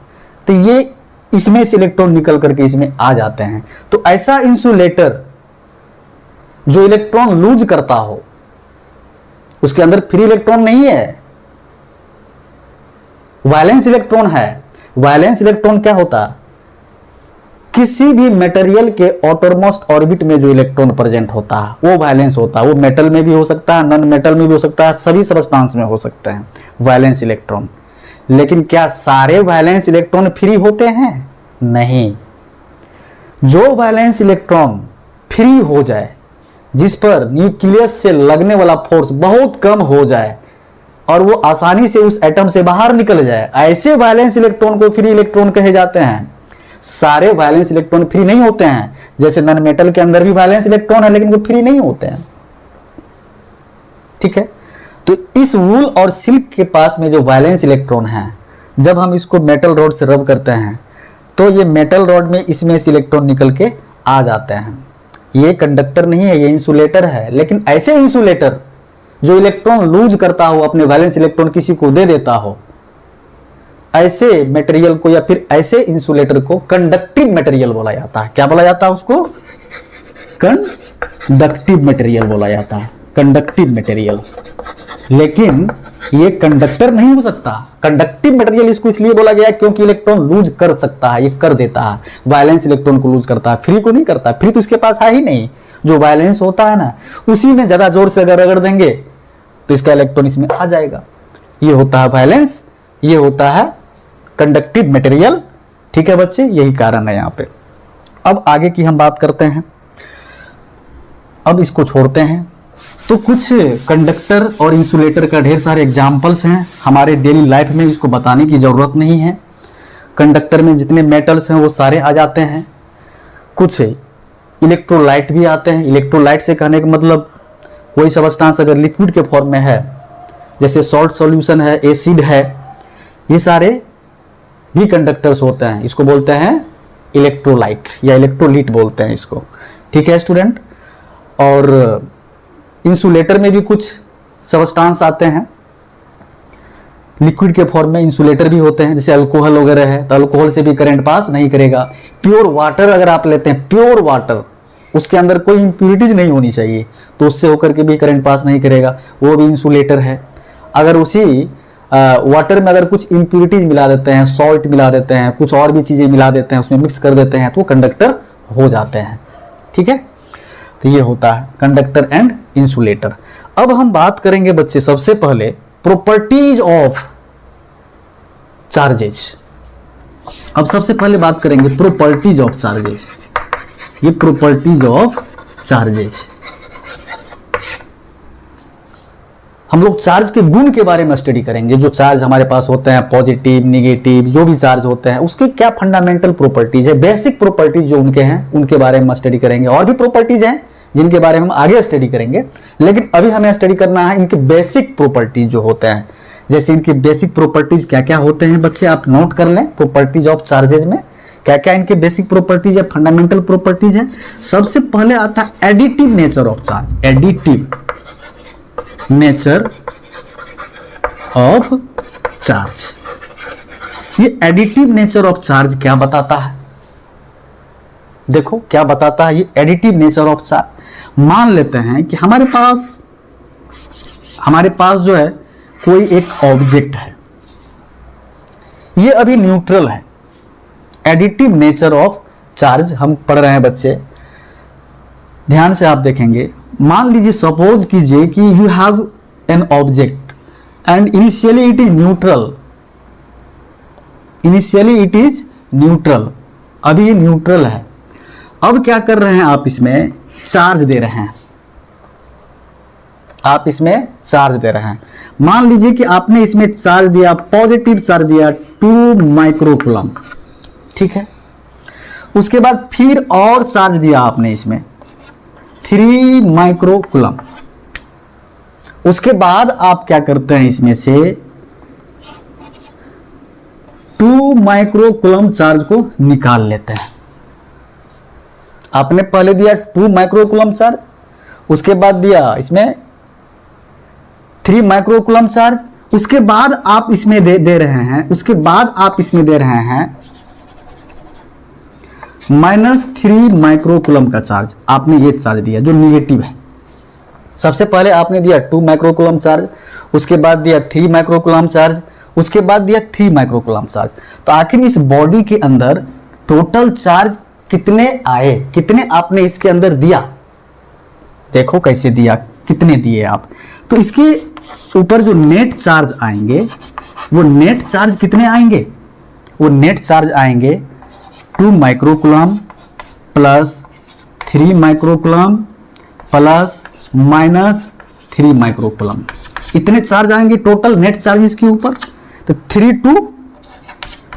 तो ये इसमें से इलेक्ट्रॉन निकल करके इसमें आ जाते हैं। तो ऐसा इंसुलेटर जो इलेक्ट्रॉन लूज करता हो, उसके अंदर फ्री इलेक्ट्रॉन नहीं है, वैलेंस इलेक्ट्रॉन है। वैलेंस इलेक्ट्रॉन क्या होता है? किसी भी मटेरियल के आउटरमोस्ट ऑर्बिट में जो इलेक्ट्रॉन प्रेजेंट होता है वो वैलेंस होता है। वो मेटल में भी हो सकता है, नॉन मेटल में भी हो सकता है, सभी सब्सटेंस में हो सकते हैं वैलेंस इलेक्ट्रॉन। लेकिन क्या सारे वैलेंस इलेक्ट्रॉन फ्री होते हैं? नहीं। जो वैलेंस इलेक्ट्रॉन फ्री हो जाए, जिस पर न्यूक्लियस से लगने वाला फोर्स बहुत कम हो जाए और वो आसानी से उस एटम से बाहर निकल जाए, ऐसे वैलेंस इलेक्ट्रॉन को फ्री इलेक्ट्रॉन कहे जाते हैं। सारे वैलेंस इलेक्ट्रॉन फ्री नहीं होते हैं। जैसे नॉन मेटल के अंदर भी वैलेंस इलेक्ट्रॉन है लेकिन वो फ्री नहीं होते हैं। ठीक है, तो इस वूल और सिल्क के पास में जो वैलेंस इलेक्ट्रॉन है, जब हम इसको मेटल रॉड से रब करते हैं तो ये मेटल रॉड में इसमें से इलेक्ट्रॉन निकल के आ जाते हैं। ये कंडक्टर नहीं है, ये इंसुलेटर है। लेकिन ऐसे इंसुलेटर जो इलेक्ट्रॉन लूज करता हो, अपने वैलेंस इलेक्ट्रॉन किसी को दे देता हो, ऐसे मटेरियल को या फिर ऐसे इंसुलेटर को कंडक्टिव मटेरियल बोला जाता है। क्या बोला जाता है उसको? कंडक्टिव मटेरियल बोला जाता है, कंडक्टिव मटेरियल। लेकिन ये कंडक्टर नहीं हो सकता। कंडक्टिव मटेरियल इसको इसलिए बोला गया क्योंकि इलेक्ट्रॉन लूज कर सकता है, ये कर देता है, वैलेंस इलेक्ट्रॉन को लूज करता है, फ्री को नहीं करता। फ्री तो उसके पास है ही नहीं। जो वैलेंस होता है ना, उसी में ज्यादा जोर से अगर रगड़ देंगे तो इसका इलेक्ट्रॉन इसमें आ जाएगा। ये होता है वैलेंस, ये होता है कंडक्टिव मटेरियल। ठीक है बच्चे, यही कारण है यहाँ पे। अब आगे की हम बात करते हैं। अब इसको छोड़ते हैं। तो कुछ कंडक्टर और इंसुलेटर का ढेर सारे एग्जाम्पल्स हैं हमारे डेली लाइफ में, इसको बताने की जरूरत नहीं है। कंडक्टर में जितने मेटल्स हैं वो सारे आ जाते हैं। कुछ इलेक्ट्रोलाइट भी आते हैं। इलेक्ट्रोलाइट से कहने का मतलब वही सब्सटेंस अगर लिक्विड के फॉर्म में है, जैसे सॉल्ट सॉल्यूशन है, एसिड है, ये सारे भी कंडक्टर्स होते हैं। इसको बोलते हैं इलेक्ट्रोलाइट या इलेक्ट्रोलिट बोलते हैं इसको। ठीक है स्टूडेंट। और इंसुलेटर में भी कुछ सब्सटेंस आते हैं लिक्विड के फॉर्म में, इंसुलेटर भी होते हैं। जैसे अल्कोहल वगैरह है तो अल्कोहल से भी करंट पास नहीं करेगा। प्योर वाटर अगर आप लेते हैं, प्योर वाटर, उसके अंदर कोई इंप्यूरिटीज नहीं होनी चाहिए, तो उससे होकर के भी करंट पास नहीं करेगा, वो भी इंसुलेटर है। अगर उसी वाटर में अगर कुछ इंप्यूरिटीज मिला देते हैं, सॉल्ट मिला देते हैं, कुछ और भी चीजें मिला देते हैं, उसमें मिक्स कर देते हैं, तो कंडक्टर हो जाते हैं। ठीक है, तो ये होता है कंडक्टर एंड इंसुलेटर। अब हम बात करेंगे बच्चे सबसे पहले प्रॉपर्टीज ऑफ चार्जेज। अब सबसे पहले बात करेंगे प्रॉपर्टीज ऑफ चार्जेज। ये प्रॉपर्टीज ऑफ चार्जेज, हम लोग चार्ज के गुण के बारे में स्टडी करेंगे। जो चार्ज हमारे पास होते हैं, पॉजिटिव, नेगेटिव, जो भी चार्ज होते हैं, उसके क्या फंडामेंटल प्रॉपर्टीज है, बेसिक प्रॉपर्टीज जो उनके हैं, उनके बारे में स्टडी करेंगे। और भी प्रॉपर्टीज हैं जिनके बारे में हम आगे स्टडी करेंगे, लेकिन अभी हमें स्टडी करना है इनके बेसिक प्रॉपर्टीज जो होते हैं। जैसे इनके बेसिक प्रॉपर्टीज क्या क्या होते हैं बच्चे, आप नोट कर लें। प्रॉपर्टीज ऑफ चार्जेज में क्या क्या इनके बेसिक प्रॉपर्टीज है, फंडामेंटल प्रॉपर्टीज है। सबसे पहले आता है additive nature of charge. Additive nature of charge. ये एडिटिव नेचर ऑफ चार्ज क्या बताता है? देखो क्या बताता है ये एडिटिव नेचर ऑफ चार्ज। मान लेते हैं कि हमारे पास जो है कोई एक ऑब्जेक्ट है, ये अभी न्यूट्रल है। एडिटिव नेचर ऑफ चार्ज हम पढ़ रहे हैं बच्चे, ध्यान से आप देखेंगे। मान लीजिए, सपोज कीजिए कि you have an object and initially it is neutral. Initially it is neutral, अभी ये न्यूट्रल है। अब क्या कर रहे हैं आप, इसमें चार्ज दे रहे हैं। आप इसमें चार्ज दे रहे हैं। मान लीजिए कि आपने इसमें चार्ज दिया, पॉजिटिव चार्ज दिया 2 माइक्रोकूलम। ठीक है, उसके बाद फिर और चार्ज दिया आपने इसमें 3 माइक्रोकूलम। उसके बाद आप क्या करते हैं, इसमें से 2 माइक्रो कूलम चार्ज को निकाल लेते हैं। आपने पहले दिया 2 माइक्रो कूलम चार्ज, उसके बाद दिया इसमें 3 माइक्रो कूलम चार्ज, उसके बाद आप इसमें दे रहे हैं, उसके बाद आप इसमें दे रहे हैं -3 माइक्रो कूलम का चार्ज। आपने ये चार्ज दिया जो निगेटिव है। सबसे पहले आपने दिया 2 माइक्रो कूलम चार्ज, उसके बाद दिया 3 माइक्रो कूलम चार्ज, उसके बाद दिया 3 माइक्रो कूलम चार्ज। तो आखिर इस बॉडी के अंदर टोटल चार्ज कितने आए, कितने आपने इसके अंदर दिया, देखो कैसे दिया, कितने दिए आप। तो इसके ऊपर जो नेट चार्ज आएंगे, वो नेट चार्ज कितने आएंगे, वो नेट चार्ज आएंगे 2 micro coulomb plus 3 micro coulomb plus -3 micro coulomb. इतने चार्ज आएंगे टोटल नेट चार्जेस के ऊपर। तो 3 to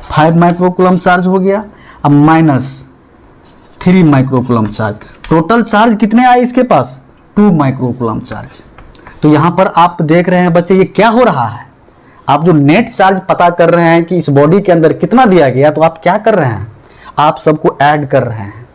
5 माइक्रो कूलम चार्ज हो गया। अब -3 micro coulomb charge, total charge कितने आए इसके पास, 2 माइक्रो कूलम चार्ज। तो यहां पर आप देख रहे हैं बच्चे ये क्या हो रहा है, आप जो नेट चार्ज पता कर रहे हैं कि इस बॉडी के अंदर कितना दिया गया, तो आप क्या कर रहे हैं, आप सबको ऐड कर रहे हैं।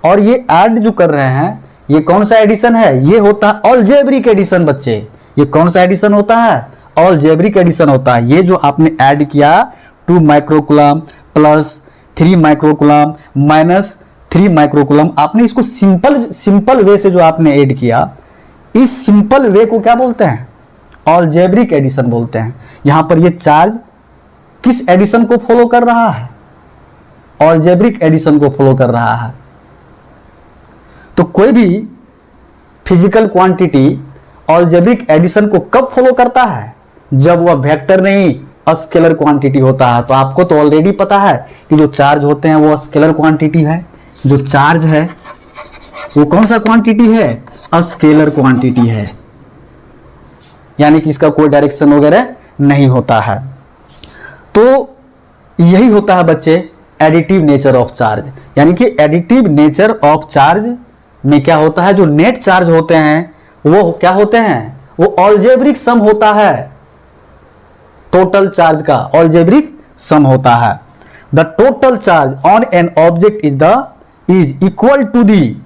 और ये ऐड जो कर रहे हैं, ये कौन सा एडिशन है, ये होता है अलजेब्रिक एडिशन बच्चे। ये कौन सा एडिशन होता है, अलजेब्रिक एडिशन होता है। ये जो आपने ऐड किया 2 micro coulomb plus 3 micro coulomb -3 micro coulomb, आपने इसको सिंपल वे से जो आपने ऐड किया, इस सिंपल वे को क्या बोलते हैं, अलजेब्रिक एडिशन बोलते हैं। यहां पर ये चार्ज किस एडिशन को फॉलो कर रहा है, अलजेब्रिक एडिशन को फॉलो कर रहा है। तो कोई भी फिजिकल क्वांटिटी अलजेब्रिक एडिशन को कब फॉलो करता है, जब वह वेक्टर नहीं स्केलर क्वांटिटी होता है। तो आपको तो ऑलरेडी पता है कि जो चार्ज होते हैं वो स्केलर क्वांटिटी है, जो चार्ज है वो कौन सा क्वांटिटी है, स्केलर क्वांटिटी है, यानी कि इसका कोई डायरेक्शन वगैरह नहीं होता है। तो यही होता है बच्चे एडिटिव नेचर ऑफ चार्ज, यानी कि एडिटिव नेचर ऑफ चार्ज में क्या होता है, जो नेट चार्ज होते हैं वो क्या होते हैं, वो अलजेब्रिक सम होता है, टोटल चार्ज का अलजेब्रिक सम होता है। The total charge on an object is equal to the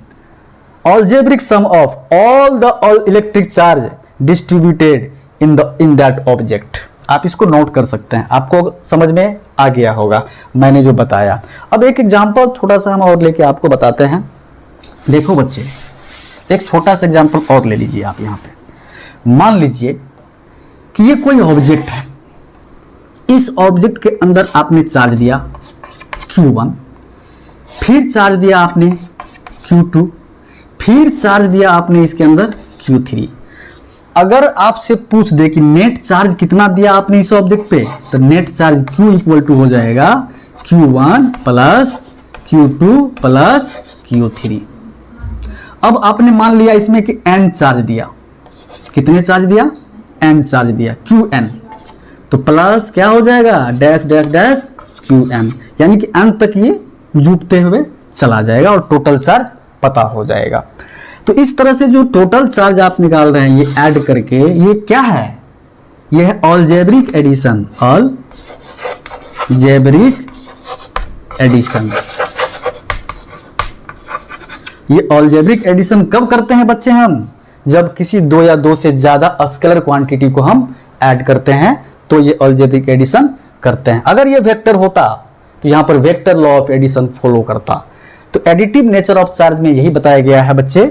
algebraic sum of all the electric charge distributed in that object. आप इसको नोट कर सकते हैं, आपको समझ में आ गया होगा मैंने जो बताया। अब एक एग्जांपल छोटा सा हम और लेके आपको बताते हैं। देखो बच्चे, एक छोटा सा एग्जांपल और ले लीजिए आप। यहाँ पे मान लीजिए कि ये कोई ऑब्जेक्ट है, इस ऑब्जेक्ट के अंदर आपने चार्ज दिया Q1, फिर चार्ज दिया आपने Q2, फिर चार्ज दिया आपने इसके अंदर Q3। अगर आपसे पूछ दे कि नेट चार्ज कितना दिया आपने इस ऑब्जेक्ट पे, तो net charge Q equal to हो जाएगा Q1 plus Q2 plus Q3। अब आपने मान लिया इसमें कि N चार्ज दिया, कितने चार्ज दिया, N चार्ज दिया, Qn, तो प्लस क्या हो जाएगा, डैश डैश डैश Qn, यानी कि N तक ये जुटते हुए चला जाएगा और टोटल चार्ज पता हो जाएगा। तो इस तरह से जो टोटल चार्ज आप निकाल रहे हैं ये ऐड करके, ये क्या है, ये है अलजेब्रिक एडिशन, अलजेब्रिक एडिशन। ये अलजेब्रिक एडिशन कब करते हैं बच्चे हम, जब किसी 2 या 2 से ज्यादा स्केलर क्वांटिटी को हम ऐड करते हैं तो ये अलजेब्रिक एडिशन करते हैं। अगर ये वेक्टर होता तो यहां पर vector law of addition follow करता। तो एडिटिव नेचर ऑफ चार्ज में यही बताया गया है बच्चे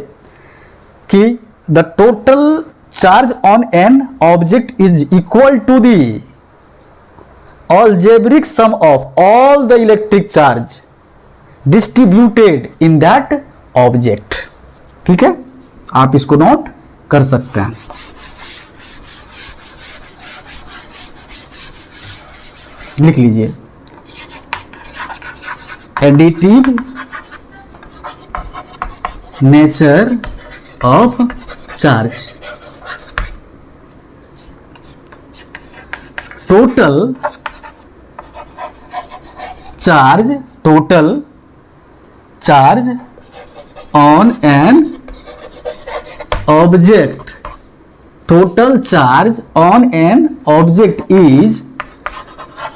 कि the total charge on an object is equal to the algebraic sum of all the electric charge distributed in that object. ठीक है, आप इसको नोट कर सकते हैं। लिख लीजिए additive nature of charge, total charge on an object total charge on an object is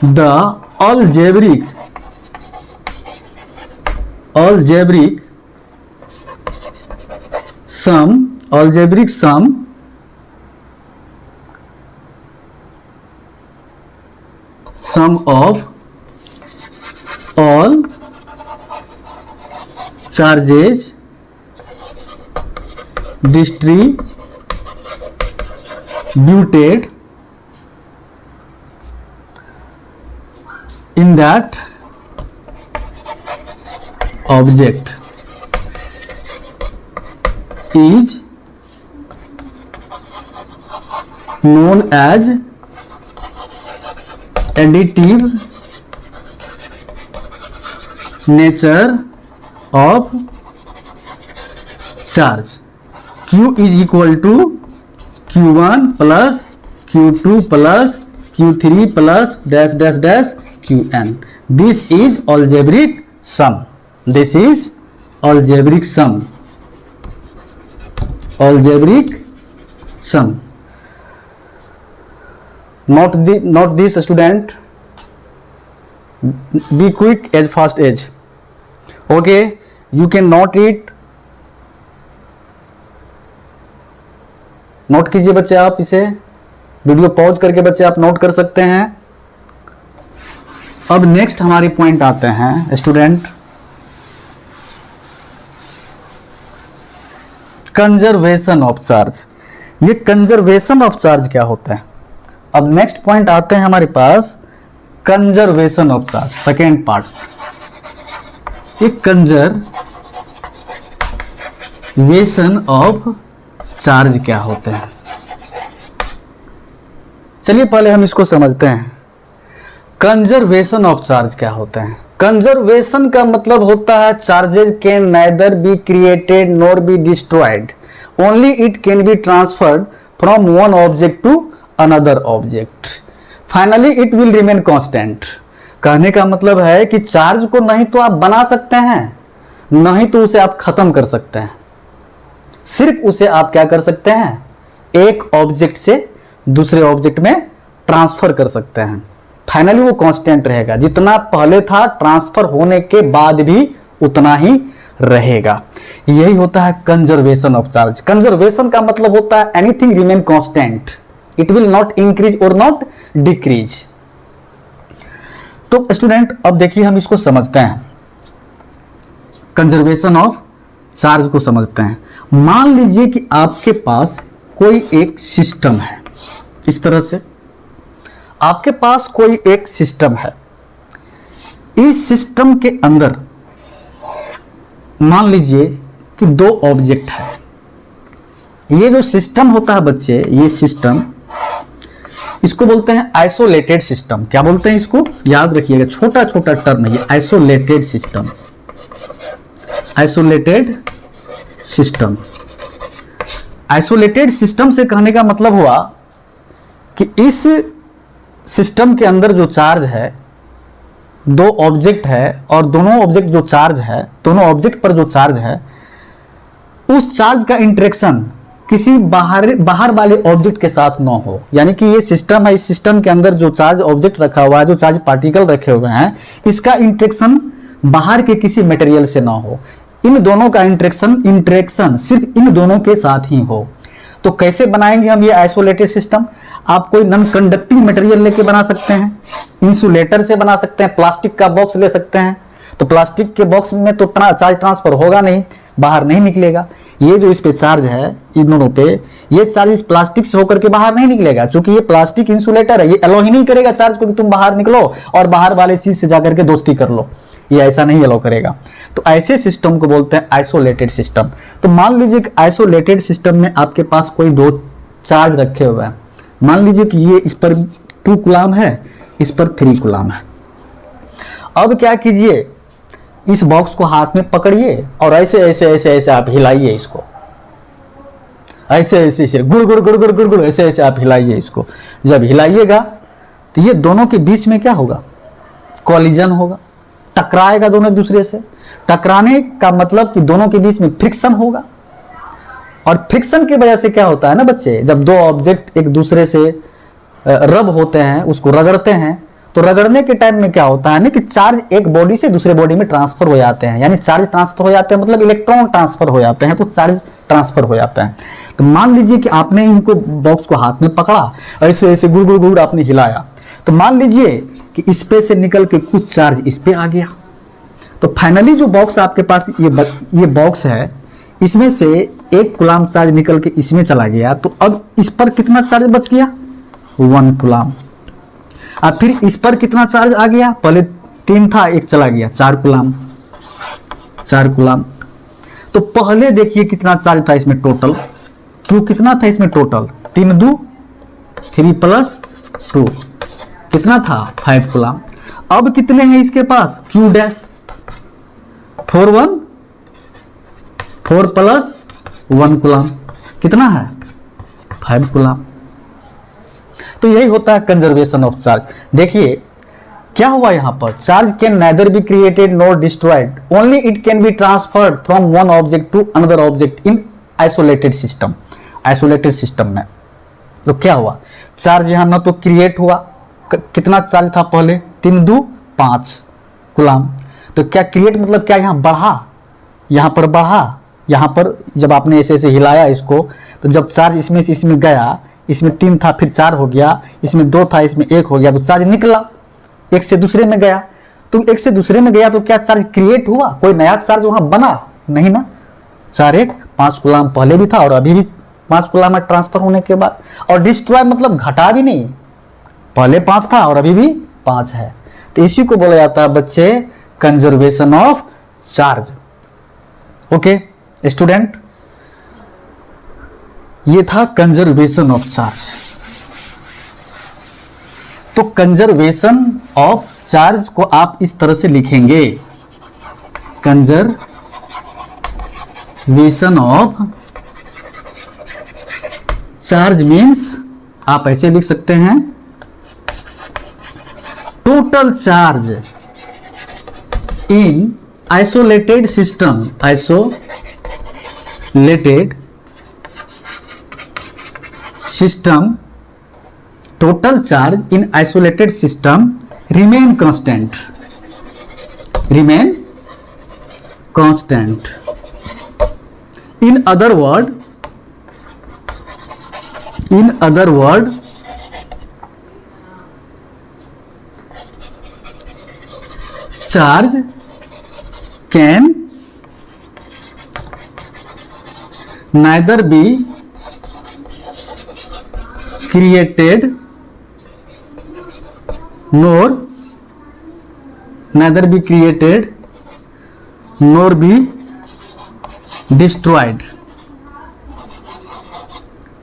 the algebraic sum of all charges distributed in that object is known as additive nature of charge. Q is equal to Q1 plus Q2 plus Q3 plus dash dash dash Qn. This is algebraic sum. This is algebraic sum. Algebraic sum. Not this student. Be quick as fast as. Okay, you can note it. Note कीजिए बच्चे, आप इसे वीडियो पॉज करके बच्चे आप नोट कर सकते हैं। अब नेक्स्ट हमारी पॉइंट आते हैं स्टूडेंट, कंजर्वेशन ऑफ चार्ज। ये कंजर्वेशन ऑफ चार्ज क्या होता है? अब नेक्स्ट पॉइंट आते हैं हमारे पास conservation of charge, second part. ये कंजर्वेशन ऑफ चार्ज क्या होते हैं? चलिए पहले हम इसको समझते हैं। कंजर्वेशन ऑफ चार्ज क्या होते हैं? कंजर्वेशन का मतलब होता है charges can neither be created nor be destroyed, only it can be transferred from one object to another object, finally it will remain constant. कहने का मतलब है कि चार्ज को नहीं तो आप बना सकते हैं, नहीं तो उसे आप खत्म कर सकते हैं। सिर्फ उसे आप क्या कर सकते हैं? एक ऑब्जेक्ट से दूसरे ऑब्जेक्ट में ट्रांसफर कर सकते हैं। फाइनली वो कांस्टेंट रहेगा, जितना पहले था ट्रांसफर होने के बाद भी उतना ही रहेगा। यही होता है कंजर्वेशन ऑफ चार्ज। कंजर्वेशन का मतलब होता है anything remain constant, it will not increase और नॉट डिक्रीज। तो स्टूडेंट अब देखिए हम इसको समझते हैं, कंजर्वेशन ऑफ चार्ज को समझते हैं। मान लीजिए कि आपके पास कोई एक सिस्टम है, इस तरह से आपके पास कोई एक सिस्टम है। इस सिस्टम के अंदर मान लीजिए कि दो ऑब्जेक्ट है। ये जो सिस्टम होता है बच्चे, ये सिस्टम, इसको बोलते हैं आइसोलेटेड सिस्टम। क्या बोलते हैं इसको? याद रखिएगा, छोटा छोटा टर्म है ये, isolated system. Isolated system, isolated system से कहने का मतलब हुआ कि इस सिस्टम के अंदर जो चार्ज है, दो ऑब्जेक्ट है और दोनों ऑब्जेक्ट जो चार्ज है, दोनों ऑब्जेक्ट पर जो चार्ज है, उस चार्ज का इंटरेक्शन किसी बाहर वाले ऑब्जेक्ट के साथ ना हो। यानी कि ये सिस्टम है, इस सिस्टम के अंदर जो चार्ज ऑब्जेक्ट रखा हुआ है, जो चार्ज पार्टिकल रखे हुए हैं, इसका इंटरेक्शन बाहर के किसी मटेरियल से ना हो। इन दोनों का इंटरेक्शन सिर्फ इन दोनों के साथ ही हो। तो कैसे बनाएंगे हम ये आइसोलेटेड सिस्टम? आप कोई नॉन कंडक्टिंग मटेरियल लेके बना सकते हैं, इंसुलेटर से बना सकते हैं, प्लास्टिक का बॉक्स ले सकते हैं। तो प्लास्टिक के बॉक्स में तो चार्ज ट्रांसफर होगा नहीं, बाहर नहीं निकलेगा। ये जो इस पे चार्ज है, इन दोनों पे, ये चार्ज इस प्लास्टिक से होकर के बाहर नहीं निकलेगा, क्योंकि ये प्लास्टिक इंसुलेटर है। ये अलाउ ही नहीं करेगा चार्ज को कि तुम बाहर निकलो और बाहर वाले चीज से जाकर के दोस्ती कर लो, ये ऐसा नहीं अलाउ करेगा। तो ऐसे सिस्टम को बोलते हैं आइसोलेटेड सिस्टम। तो मान लीजिए कि आइसोलेटेड सिस्टम में आपके पास कोई दो चार्ज रखे हुए हैं। मान लीजिए कि ये इस पर 2 कूलम है, इस पर 3 कूलम है। अब क्या कीजिए, इस बॉक्स को हाथ में पकड़िए और ऐसे ऐसे ऐसे ऐसे आप हिलाइए इसको, ऐसे ऐसे ऐसे गुड़ गुड़ गुड़ गुड़ गुड़ गुड़ ऐसे ऐसे आप हिलाइए इसको। जब हिलाइएगा तो ये दोनों के बीच में क्या होगा? कॉलिजन होगा, टकराएगा दोनों एक दूसरे से। टकराने का मतलब कि दोनों के बीच में फ्रिक्शन होगा और फ्रिक्शन की वजह से क्या होता है ना बच्चे, जब दो ऑब्जेक्ट एक दूसरे से रब होते हैं, उसको रगड़ते हैं, तो रगड़ने के टाइम में क्या होता है ना कि चार्ज एक बॉडी से दूसरे बॉडी में ट्रांसफर हो जाते हैं, यानी चार्ज ट्रांसफर हो जाते हैं, मतलब इलेक्ट्रॉन ट्रांसफर हो जाते हैं, तो चार्ज ट्रांसफर हो जाता है। तो मान लीजिए कि आपने इनको बॉक्स को हाथ में पकड़ा, ऐसे ऐसे गुड़ गुड़ गुड़ आपने हिलाया, तो मान लीजिए कि इस पे से निकल के कुछ चार्ज इस पे आ गया, तो फाइनली जो बॉक्स आपके पास ये बॉक्स है, इसमें से 1 कूलाम चार्ज निकल के इसमें चला गया, तो अब इस पर कितना चार्ज बच गया, 1 कूलाम। अब फिर इस पर कितना चार्ज आ गया, पहले 3 था, 1 चला गया, 4 कूलाम, 4 कूलाम। तो पहले देखिए कितना चार्ज था इसमें टोटल, क्यू कितना था इसमें टोटल, 3 2 3 प्लस 2 कितना था, 5 कूलाम। अब कितने हैं इसके पास, क्यू डैश 4 1 4 प्लस 1 कूलाम कितना है, 5 कूलाम। तो यही होता है कंजर्वेशन ऑफ चार्ज। देखिए क्या हुआ यहां पर, charge can neither be created nor destroyed, only it can be transferred from one object to another object in isolated system. Isolated system में तो क्या हुआ, चार्ज यहां ना तो क्रिएट हुआ, कितना चार्ज था पहले, 3 2 5 कूलाम, तो क्या क्रिएट मतलब क्या यहां बढ़ा, यहां पर बढ़ा, यहां पर जब आपने ऐसे ऐसे हिलाया इसको, तो जब चार्ज इसमें से इसमें गया, इसमें 3 था फिर 4 हो गया, इसमें 2 था इसमें 1 हो गया, तो चार्ज निकला, एक से दूसरे में गया, तो एक से दूसरे में गया तो क्या चार्ज क्रिएट हुआ, कोई नया चार्ज वहां बना नहीं ना, 4 1 5 कूलाम पहले भी था और अभी भी 5 कूलाम में ट्रांसफर होने के बाद। और डिस्ट्रॉय मतलब घटा भी नहीं, पहले 5 था और अभी भी 5 है, तो इसी को बोला जाता है बच्चे conservation of charge. Okay student, ये था कंजर्वेशन ऑफ चार्ज। तो कंजर्वेशन ऑफ चार्ज को आप इस तरह से लिखेंगे, कंजर्वेशन ऑफ चार्ज मीन्स आप ऐसे लिख सकते हैं, total charge in isolated system, isolated system, total charge in isolated system remain constant, remain constant. In other word, charge can neither be created nor be destroyed,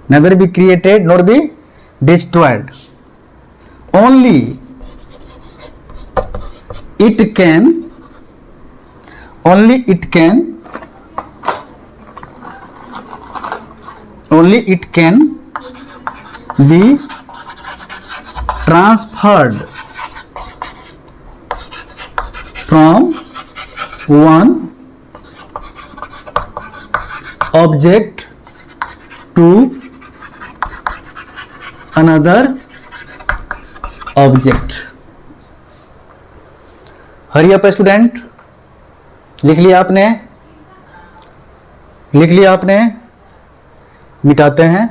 neither be created nor be destroyed, only it can be transferred from one object to another object. Hurry up student, लिख लिया आपने, मिटाते हैं।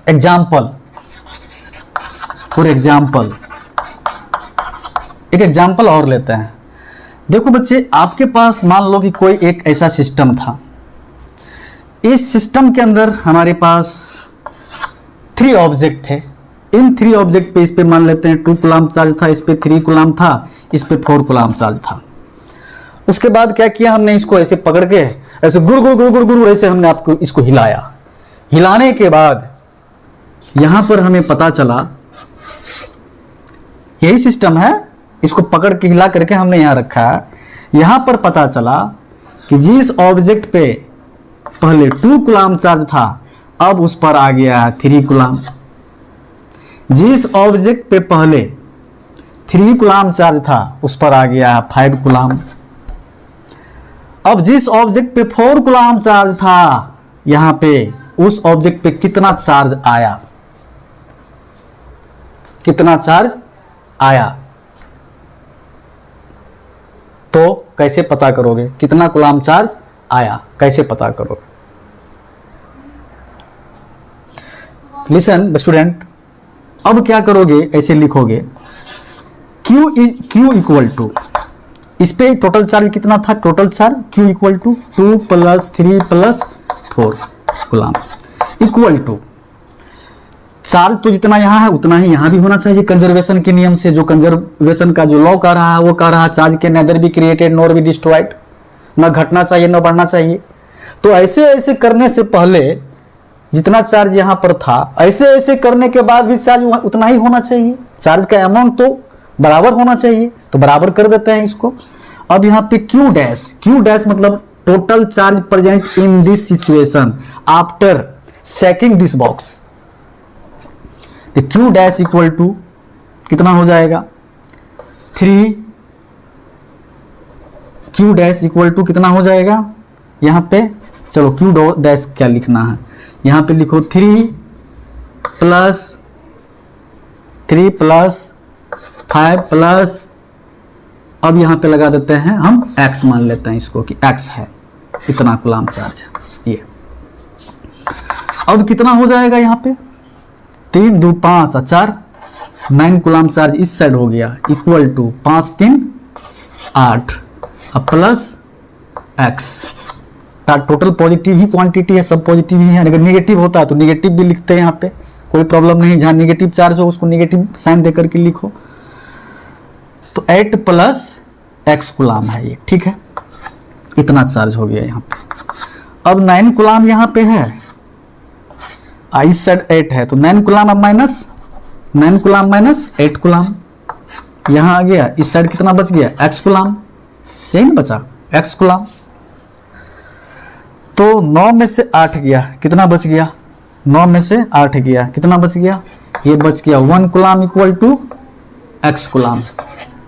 एग्जाम्पल, फॉर एग्जाम्पल, एक एग्जाम्पल और लेते हैं। देखो बच्चे, आपके पास मान लो कि कोई एक ऐसा सिस्टम था, इस सिस्टम के अंदर हमारे पास 3 ऑब्जेक्ट थे, इन 3 ऑब्जेक्ट पे इस पे मान लेते हैं 2 कूलाम चार्ज था, इस पे 3 कूलाम था, इस पे 4 कूलाम चार्ज था। उसके बाद क्या किया हमने, इसको ऐसे पकड़ के ऐसे गुड़ गुड़ गुड़ गुड़ गुड़ ऐसे हमने आपको इसको हिलाया। हिलाने के बाद यहां पर हमें पता चला, यही सिस्टम है, इसको पकड़ के हिला करके हमने यहां रखा है। यहां पर पता चला कि जिस ऑब्जेक्ट पे पहले 2 कूलाम चार्ज था, अब उस पर आ गया है 3 कूलाम। जिस ऑब्जेक्ट पे पहले 3 कूलाम चार्ज था उस पर आ गया 5 कूलाम। अब जिस ऑब्जेक्ट पे 4 कूलाम चार्ज था यहां पे उस ऑब्जेक्ट पे कितना चार्ज आया, कितना चार्ज आया, तो कैसे पता करोगे कितना कूलाम चार्ज आया, कैसे पता करोगे? लिसन स्टूडेंट, अब क्या करोगे, ऐसे लिखोगे Q इक्वल टू, इस पे टोटल चार्ज कितना था, total charge Q equal to 2 + 3 + 4 coulomb equal to charge तो जितना यहां है उतना ही यहां भी होना चाहिए कंजर्वेशन के नियम से। जो कंजर्वेशन का जो लॉ कह रहा है वो कह रहा है चार्ज के nether B created nor be destroyed, न घटना चाहिए न बढ़ना चाहिए। तो ऐसे ऐसे करने से पहले जितना चार्ज यहां पर था ऐसे ऐसे करने के बाद भी चार्ज उतना ही होना चाहिए, चार्ज का अमाउंट तो बराबर होना चाहिए, तो बराबर कर देते हैं इसको। अब यहाँ पे Q डैश मतलब total charge present in this situation after checking this box. तो Q डैश इक्वल टू कितना हो जाएगा 3, Q डैश इक्वल टू कितना हो जाएगा यहाँ पे, चलो Q डैश क्या लिखना है, यहाँ पे लिखो 3 + 5 प्लस, अब यहां पे लगा देते हैं हम x, मान लेते हैं इसको कि x है, इतना कूलाम चार्ज है ये। अब कितना हो जाएगा यहाँ पे 3 × 2 = 5 और 4 9 कूलाम चार्ज इस साइड हो गया इक्वल टू 5 × 3 = 8 अब प्लस x। टोटल पॉजिटिव ही क्वांटिटी है, सब पॉजिटिव ही है, अगर निगेटिव होता है तो निगेटिव भी लिखते हैं, यहाँ पे कोई प्रॉब्लम नहीं, जहां निगेटिव चार्ज हो उसको निगेटिव साइन देकर के लिखो। तो 8 + x कूलाम है ये, ठीक है, इतना चार्ज हो गया यहाँ पे। अब 9 कूलाम यहाँ पे है, इस साइड 8 है तो 9 कूलाम अब माइनस 9 कूलाम माइनस 8 कूलाम, यहाँ आ गया इस साइड कितना बच गया x कूलाम, यही ना बचा x कूलाम। तो 9 में से 8 गया, कितना बच गया 9 में से 8 गया, कितना बच गया, ये बच गया 1 coulomb equal to x coulomb,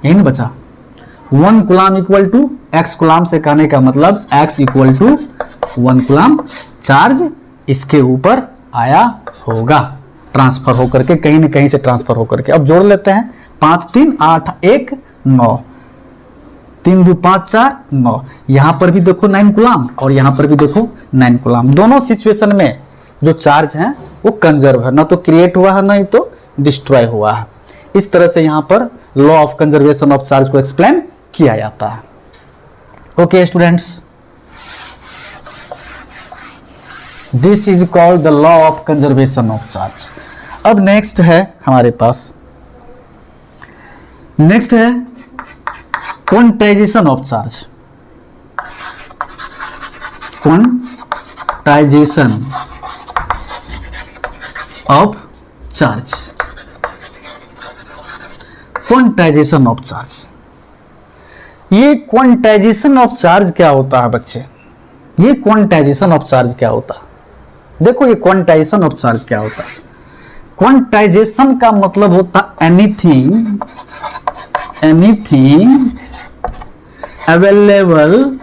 यही ना बचा 1 coulomb equal to x coulomb से कहने का मतलब x equal to 1 coulomb charge इसके ऊपर आया होगा, ट्रांसफर होकर के कहीं न कहीं से ट्रांसफर होकर के। अब जोड़ लेते हैं 5 × 3 = 8 1 9 3 × 2 = 5 4 9, यहां पर भी देखो 9 कूलाम और यहां पर भी देखो 9 कूलाम, दोनों सिचुएशन में जो चार्ज है वो कंजर्व है, ना तो क्रिएट हुआ है ना ही तो डिस्ट्रॉय हुआ है। इस तरह से यहां पर law of conservation of charge को एक्सप्लेन किया जाता है। Okay students, this is called the law of conservation of charge. अब नेक्स्ट है हमारे पास, नेक्स्ट है quantization of charge. Quantization of charge, quantization of charge. ये क्वांटाइजेशन ऑफ चार्ज क्या होता है बच्चे, ये क्वांटाइजेशन ऑफ चार्ज क्या होता है, देखो ये क्वांटाइजेशन ऑफ चार्ज क्या होता है। क्वांटाइजेशन का मतलब होता anything available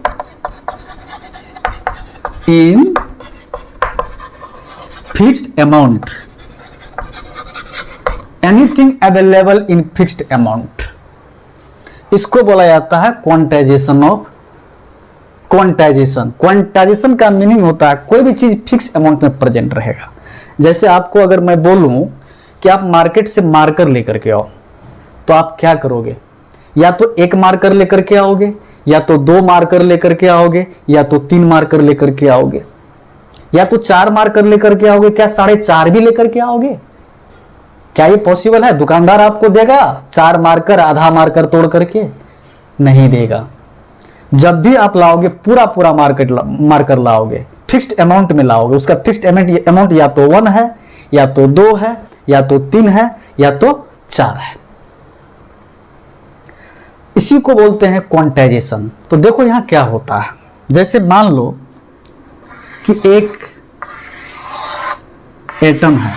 in fixed amount, anything available in fixed amount, इसको बोला जाता है क्वांटाइजेशन ऑफ क्वांटाइजेशन। क्वांटाइजेशन का मीनिंग होता है कोई भी चीज फिक्स अमाउंट में प्रेजेंट रहेगा। जैसे आपको अगर मैं बोलूं कि आप मार्केट से मार्कर लेकर के आओ तो आप क्या करोगे, या तो 1 मार्कर लेकर के आओगे, या तो 2 मार्कर लेकर के आओगे, या तो 3 मार्कर लेकर के आओगे, या तो 4 मार्कर लेकर के आओगे, क्या 4.5 भी लेकर के आओगे, क्या ये पॉसिबल है? दुकानदार आपको देगा 4 मार्कर आधा मार्कर तोड़ करके? नहीं देगा। जब भी आप लाओगे पूरा मार्कर लाओगे, फिक्स्ड अमाउंट में लाओगे, उसका फिक्स्ड अमाउंट या तो 1 है, या तो 2 है, या तो 3 है, या तो 4 है। इसी को बोलते हैं क्वांटाइजेशन। तो देखो यहां क्या होता है, जैसे मान लो कि एक एटम है,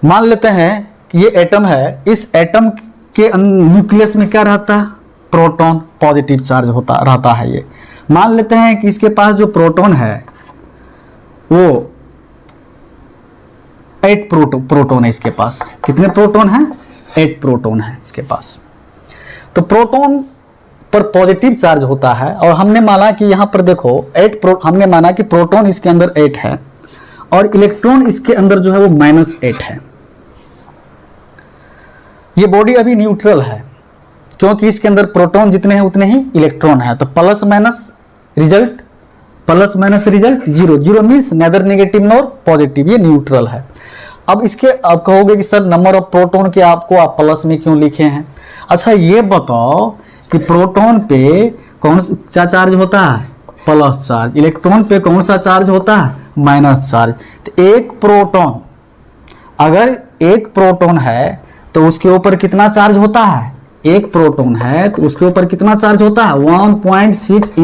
मान लेते हैं कि ये एटम है, इस एटम के न्यूक्लियस में क्या रहता है, प्रोटॉन, पॉजिटिव चार्ज होता रहता है। ये मान लेते हैं कि इसके पास जो प्रोटॉन है वो 8 प्रोटॉन है इसके पास। कितने प्रोटॉन हैं, 8 प्रोटॉन है इसके पास। तो प्रोटॉन पर पॉजिटिव चार्ज होता है और हमने माना कि यहां पर देखो हमने माना कि प्रोटॉन इसके अंदर 8 है और इलेक्ट्रॉन इसके अंदर जो है वो -8 है। ये बॉडी अभी न्यूट्रल है क्योंकि इसके अंदर प्रोटॉन जितने हैं उतने ही इलेक्ट्रॉन है। तो plus minus result, plus minus result 0, 0 means neither negative nor positive, ये न्यूट्रल है। अब इसके आप कहोगे कि सर नंबर ऑफ प्रोटॉन के आपको आप प्लस में क्यों लिखे हैं। अच्छा ये बताओ कि प्रोटॉन पे कौन सा चार्ज होता है, प्लस चार्ज, इलेक्ट्रॉन पे कौन सा चार्ज होता है, माइनस चार्ज। तो एक प्रोटॉन, अगर एक प्रोटॉन है तो उसके ऊपर कितना चार्ज होता है, एक प्रोटॉन है तो उसके ऊपर कितना चार्ज होता है, 1.6 ×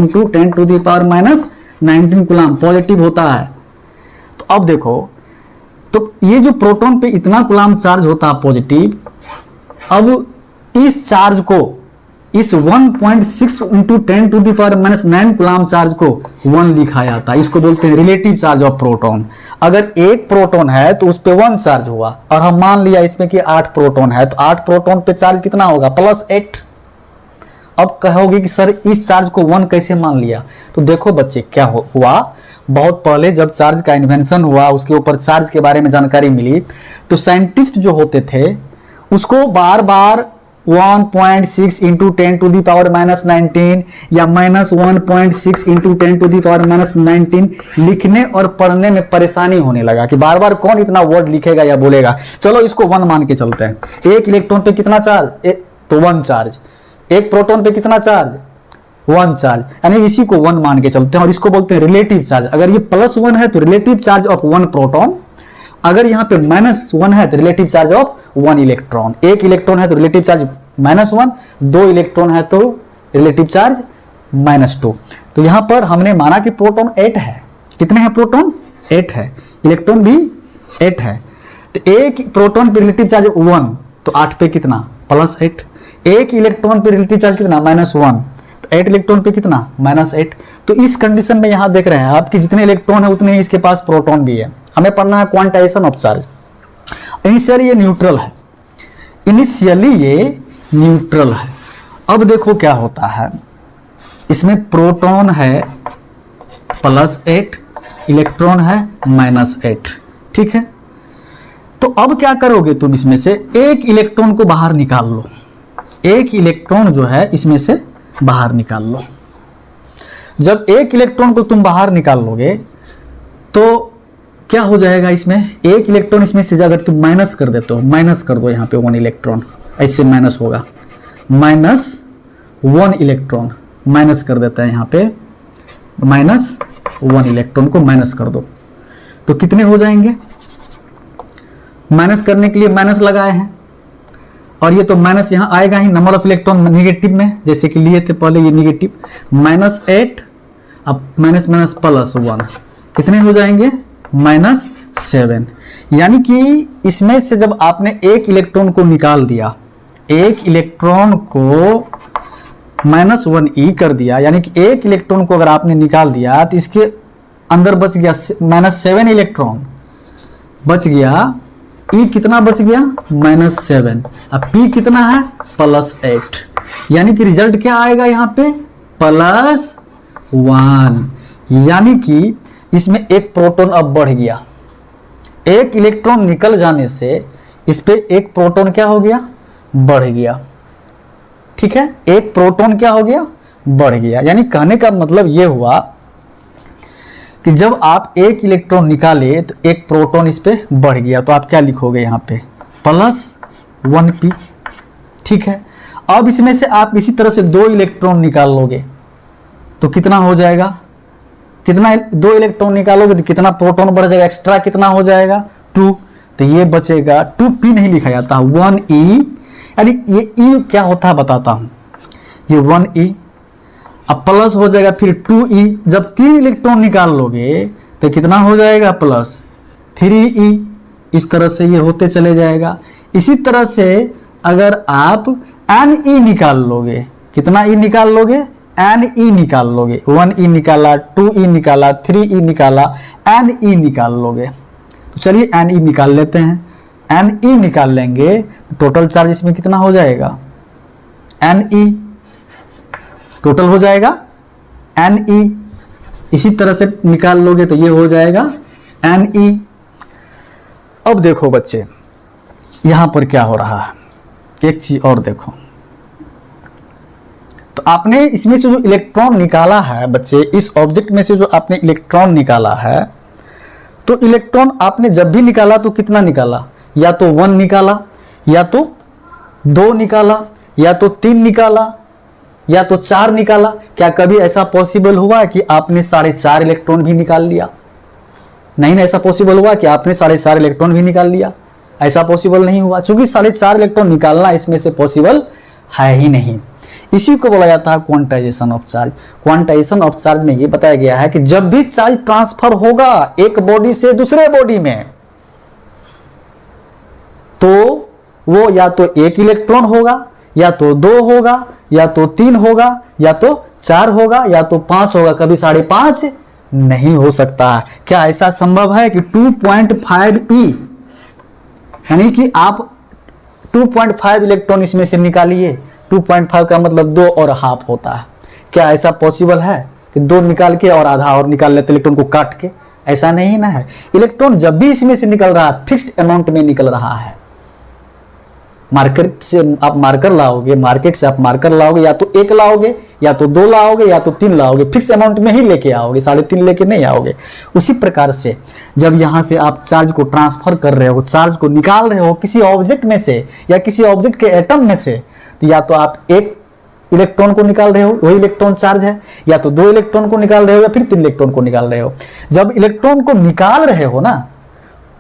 10⁻⁹ कूलम पॉजिटिव होता है। तो अब देखो, तो ये जो प्रोटॉन पे इतना कूलम चार्ज होता है पॉजिटिव, अब इस चार्ज को, इस 1.6 × 10⁻⁹ कूलम चार्ज को 1 लिखा जाता है। इसको बोलते हैं रिलेटिव चार्ज ऑफ प्रोटॉन। अगर एक प्रोटॉन है तो उस पे 1 चार्ज हुआ और हम मान लिया इसमें कि 8 प्रोटॉन है तो 8 प्रोटॉन पे चार्ज कितना होगा, +8। अब कहोगे कि सर इस चार्ज को 1 कैसे मान लिया। तो देखो बच्चे क्या हुआ, बहुत पहले जब चार्ज का इन्वेंशन हुआ, उसके ऊपर चार्ज के बारे में जानकारी मिली, तो साइंटिस्ट जो होते थे उसको बार बार 1.6 × 10⁻⁻19 या -1.6 × 10⁻⁻19 लिखने और पढ़ने में परेशानी होने लगा कि बार बार कौन इतना वर्ड लिखेगा या बोलेगा। चलो इसको 1 मान के चलते हैं। एक इलेक्ट्रॉन पे कितना चार्ज, तो 1 चार्ज। एक प्रोटॉन पे कितना चार्ज, 1 चार्ज, यानी इसी को 1 मान के चलते हैं और इसको बोलते हैं रिलेटिव चार्ज। अगर ये +1 है तो रिलेटिव चार्ज ऑफ 1 प्रोटॉन, अगर यहाँ पे -1 है तो रिलेटिव चार्ज ऑफ 1 इलेक्ट्रॉन। एक इलेक्ट्रॉन है तो रिलेटिव चार्ज -1, 2 इलेक्ट्रॉन है तो रिलेटिव चार्ज -2। तो यहाँ पर हमने माना कि प्रोटॉन 8 है। कितने हैं प्रोटॉन, 8 है, इलेक्ट्रॉन भी 8 है। तो एक प्रोटॉन पे रिलेटिव चार्ज 1, तो 8 पे कितना, +8। एक इलेक्ट्रॉन पे रिलेटिव चार्ज कितना, -1, तो 8 इलेक्ट्रॉन पे कितना, -8। तो इस कंडीशन में यहाँ देख रहे हैं आपके जितने इलेक्ट्रॉन है उतने ही इसके पास प्रोटॉन भी है। हमें पढ़ना है क्वांटाइजेशन ऑफ चार्ज। इनिशियली ये न्यूट्रल है, इनिशियली ये न्यूट्रल है। अब देखो क्या होता है, इसमें प्रोटॉन है +8, इलेक्ट्रॉन है -8, ठीक है। तो अब क्या करोगे तुम, इसमें से एक इलेक्ट्रॉन को बाहर निकाल लो, एक इलेक्ट्रॉन जो है इसमें से बाहर निकाल लो। जब एक इलेक्ट्रॉन को तुम बाहर निकाल लोगे तो क्या हो जाएगा, इसमें एक इलेक्ट्रॉन इसमें से अगर तुम माइनस कर देते हो, माइनस कर दो यहाँ पे 1 इलेक्ट्रॉन, ऐसे माइनस होगा, -1 इलेक्ट्रॉन माइनस कर देता है यहाँ पे, -1 इलेक्ट्रॉन को माइनस कर दो तो कितने हो जाएंगे। माइनस करने के लिए माइनस लगाए हैं और ये तो माइनस यहाँ आएगा ही, नंबर ऑफ इलेक्ट्रॉन नेगेटिव में जैसे कि लिए थे पहले, ये नेगेटिव, -8, अब +1 कितने हो जाएंगे, -7। यानी कि इसमें से जब आपने एक इलेक्ट्रॉन को निकाल दिया, एक इलेक्ट्रॉन को -1e कर दिया, यानी कि एक इलेक्ट्रॉन को अगर आपने निकाल दिया तो इसके अंदर बच गया -7 इलेक्ट्रॉन बच गया। E कितना बच गया, -7। अब P कितना है, +8, यानी कि रिजल्ट क्या आएगा यहाँ पे, +1। यानी कि इसमें एक प्रोटॉन अब बढ़ गया। एक इलेक्ट्रॉन निकल जाने से इस पे एक प्रोटॉन क्या हो गया, बढ़ गया, ठीक है। एक प्रोटॉन क्या हो गया, बढ़ गया। यानी कहने का मतलब यह हुआ कि जब आप एक इलेक्ट्रॉन निकाले तो एक प्रोटॉन इस पे बढ़ गया, तो आप क्या लिखोगे यहाँ पे, +1p, ठीक है। अब इसमें से आप इसी तरह से 2 इलेक्ट्रॉन निकाल लोगे तो कितना हो जाएगा, कितना 2 इलेक्ट्रॉन निकालोगे तो कितना प्रोटॉन बढ़ जाएगा, एक्स्ट्रा कितना हो जाएगा, 2। तो ये बचेगा, 2p नहीं लिखा जाता, 1e। यानी ये e क्या होता है बताता हूं, ये 1e, अब प्लस हो जाएगा फिर 2e। जब 3 इलेक्ट्रॉन निकाल लोगे तो कितना हो जाएगा, +3e। इस तरह से ये होते चले जाएगा। इसी तरह से अगर आप एन ई निकाल लोगे, कितना ई निकाल लोगे, एन ई निकाल लोगे, 1 ई निकाला, 2 ई निकाला, 3 ई निकाला, एन ई निकाल लोगे। तो चलिए एन ई निकाल लेते हैं। एन ई निकाल लेंगे टोटल चार्ज इसमें कितना हो जाएगा, एन ई टोटल हो जाएगा एन ई। इसी तरह से निकाल लोगे तो ये हो जाएगा एन ई। अब देखो बच्चे यहां पर क्या हो रहा है, एक चीज और देखो। तो आपने इसमें से जो इलेक्ट्रॉन निकाला है बच्चे, इस ऑब्जेक्ट में से जो आपने इलेक्ट्रॉन निकाला है, तो इलेक्ट्रॉन आपने जब भी निकाला तो कितना निकाला, या तो 1 निकाला, या तो 2 निकाला, या तो 3 निकाला, या तो 4 निकाला। क्या कभी ऐसा पॉसिबल हुआ कि आपने 4.5 इलेक्ट्रॉन भी निकाल लिया? नहीं ना, ऐसा पॉसिबल हुआ कि आपने 4.5 इलेक्ट्रॉन भी निकाल लिया? ऐसा पॉसिबल नहीं हुआ, क्योंकि 4.5 इलेक्ट्रॉन निकालना इसमें से पॉसिबल है ही नहीं। इसी को बोला जाता है quantization of charge. Quantization of charge में ये बताया गया है कि जब भी चार्ज ट्रांसफर होगा एक बॉडी से दूसरे बॉडी में, तो वो या तो 1 इलेक्ट्रॉन होगा, या तो 2 होगा, या तो 3 होगा, या तो 4 होगा, या तो 5 होगा, कभी 5.5 नहीं हो सकता। क्या ऐसा संभव है कि 2.5 ई, यानी कि आप 2.5 इलेक्ट्रॉन इसमें से निकालिए, 2.5 का मतलब 2 और हाफ होता है। क्या ऐसा पॉसिबल है कि 2 निकाल के और आधा और निकाल लेते इलेक्ट्रॉन को काट के? ऐसा नहीं ना है। इलेक्ट्रॉन जब भी इसमें से निकल रहा है फिक्स्ड अमाउंट में निकल रहा है। मार्केट से आप मार्कर लाओगे, मार्केट से आप मार्कर लाओगे, या तो 1 लाओगे, या तो 2 लाओगे, या तो 3 लाओगे, फिक्स अमाउंट में ही लेके आओगे, 3.5 लेके नहीं आओगे। उसी प्रकार से जब यहां से आप चार्ज को ट्रांसफर कर रहे हो, चार्ज को निकाल रहे हो किसी ऑब्जेक्ट में से या किसी ऑब्जेक्ट के एटम में से, तो या तो आप 1 इलेक्ट्रॉन को निकाल रहे हो, वही इलेक्ट्रॉन चार्ज है, या तो 2 इलेक्ट्रॉन को निकाल रहे हो, या फिर 3 इलेक्ट्रॉन को निकाल रहे हो। जब इलेक्ट्रॉन को निकाल रहे हो ना,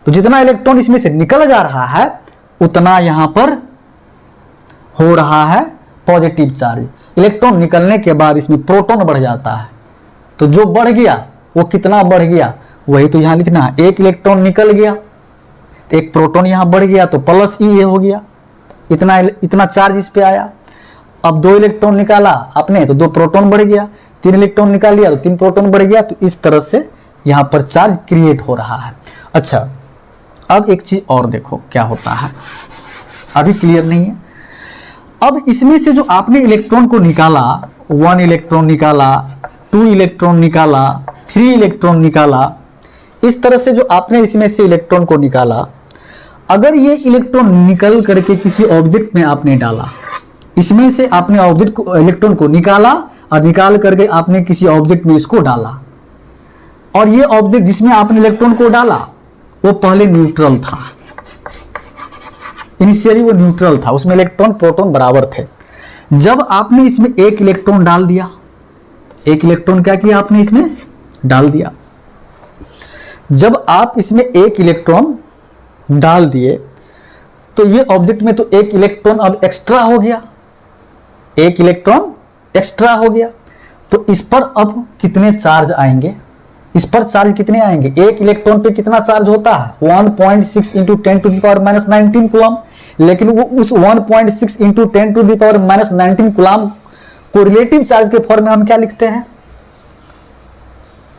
तो जितना इलेक्ट्रॉन इसमें से निकल जा रहा है उतना यहां पर हो रहा है पॉजिटिव चार्ज। इलेक्ट्रॉन निकलने के बाद इसमें प्रोटॉन बढ़ जाता है, तो जो बढ़ गया वो कितना बढ़ गया, वही तो यहां लिखना है। 1 इलेक्ट्रॉन निकल गया, 1 प्रोटॉन यहां बढ़ गया, तो प्लस ई हो गया, इतना चार्ज इस पे आया। अब 2 इलेक्ट्रॉन निकाला आपने तो 2 प्रोटॉन बढ़ गया, 3 इलेक्ट्रॉन निकाल लिया तो 3 प्रोटॉन बढ़ गया। तो इस तरह से यहां पर चार्ज क्रिएट हो रहा है। अच्छा, अब एक चीज और देखो क्या होता है, अभी क्लियर नहीं है। अब इसमें से जो आपने इलेक्ट्रॉन को निकाला, 1 इलेक्ट्रॉन निकाला, 2 इलेक्ट्रॉन निकाला, 3 इलेक्ट्रॉन निकाला, इस तरह से जो आपने इसमें से इलेक्ट्रॉन को निकाला, अगर ये इलेक्ट्रॉन निकल करके किसी ऑब्जेक्ट में आपने डाला, इसमें से आपने ऑब्जेक्ट को इलेक्ट्रॉन को निकाला और निकाल करके आपने किसी ऑब्जेक्ट में इसको डाला, और ये ऑब्जेक्ट जिसमें आपने इलेक्ट्रॉन को डाला वो पहले न्यूट्रल था, इनिशियली वो न्यूट्रल था, उसमें इलेक्ट्रॉन प्रोटॉन बराबर थे। जब आपने इसमें 1 इलेक्ट्रॉन डाल दिया, 1 इलेक्ट्रॉन क्या किया आपने इसमें डाल दिया, जब आप इसमें 1 इलेक्ट्रॉन डाल दिए तो ये ऑब्जेक्ट में तो 1 इलेक्ट्रॉन अब एक्स्ट्रा हो गया, 1 इलेक्ट्रॉन एक्स्ट्रा हो गया। तो इस पर अब कितने चार्ज आएंगे, इस पर चार्ज कितने आएंगे, 1 इलेक्ट्रॉन पे कितना चार्ज होता है 1.6 इंटू 10⁻⁻19 कूलम, लेकिन वो उस 1.6 इंटू 10⁻⁻19 कूलम को रिलेटिव चार्ज के फॉर्म में हम क्या लिखते हैं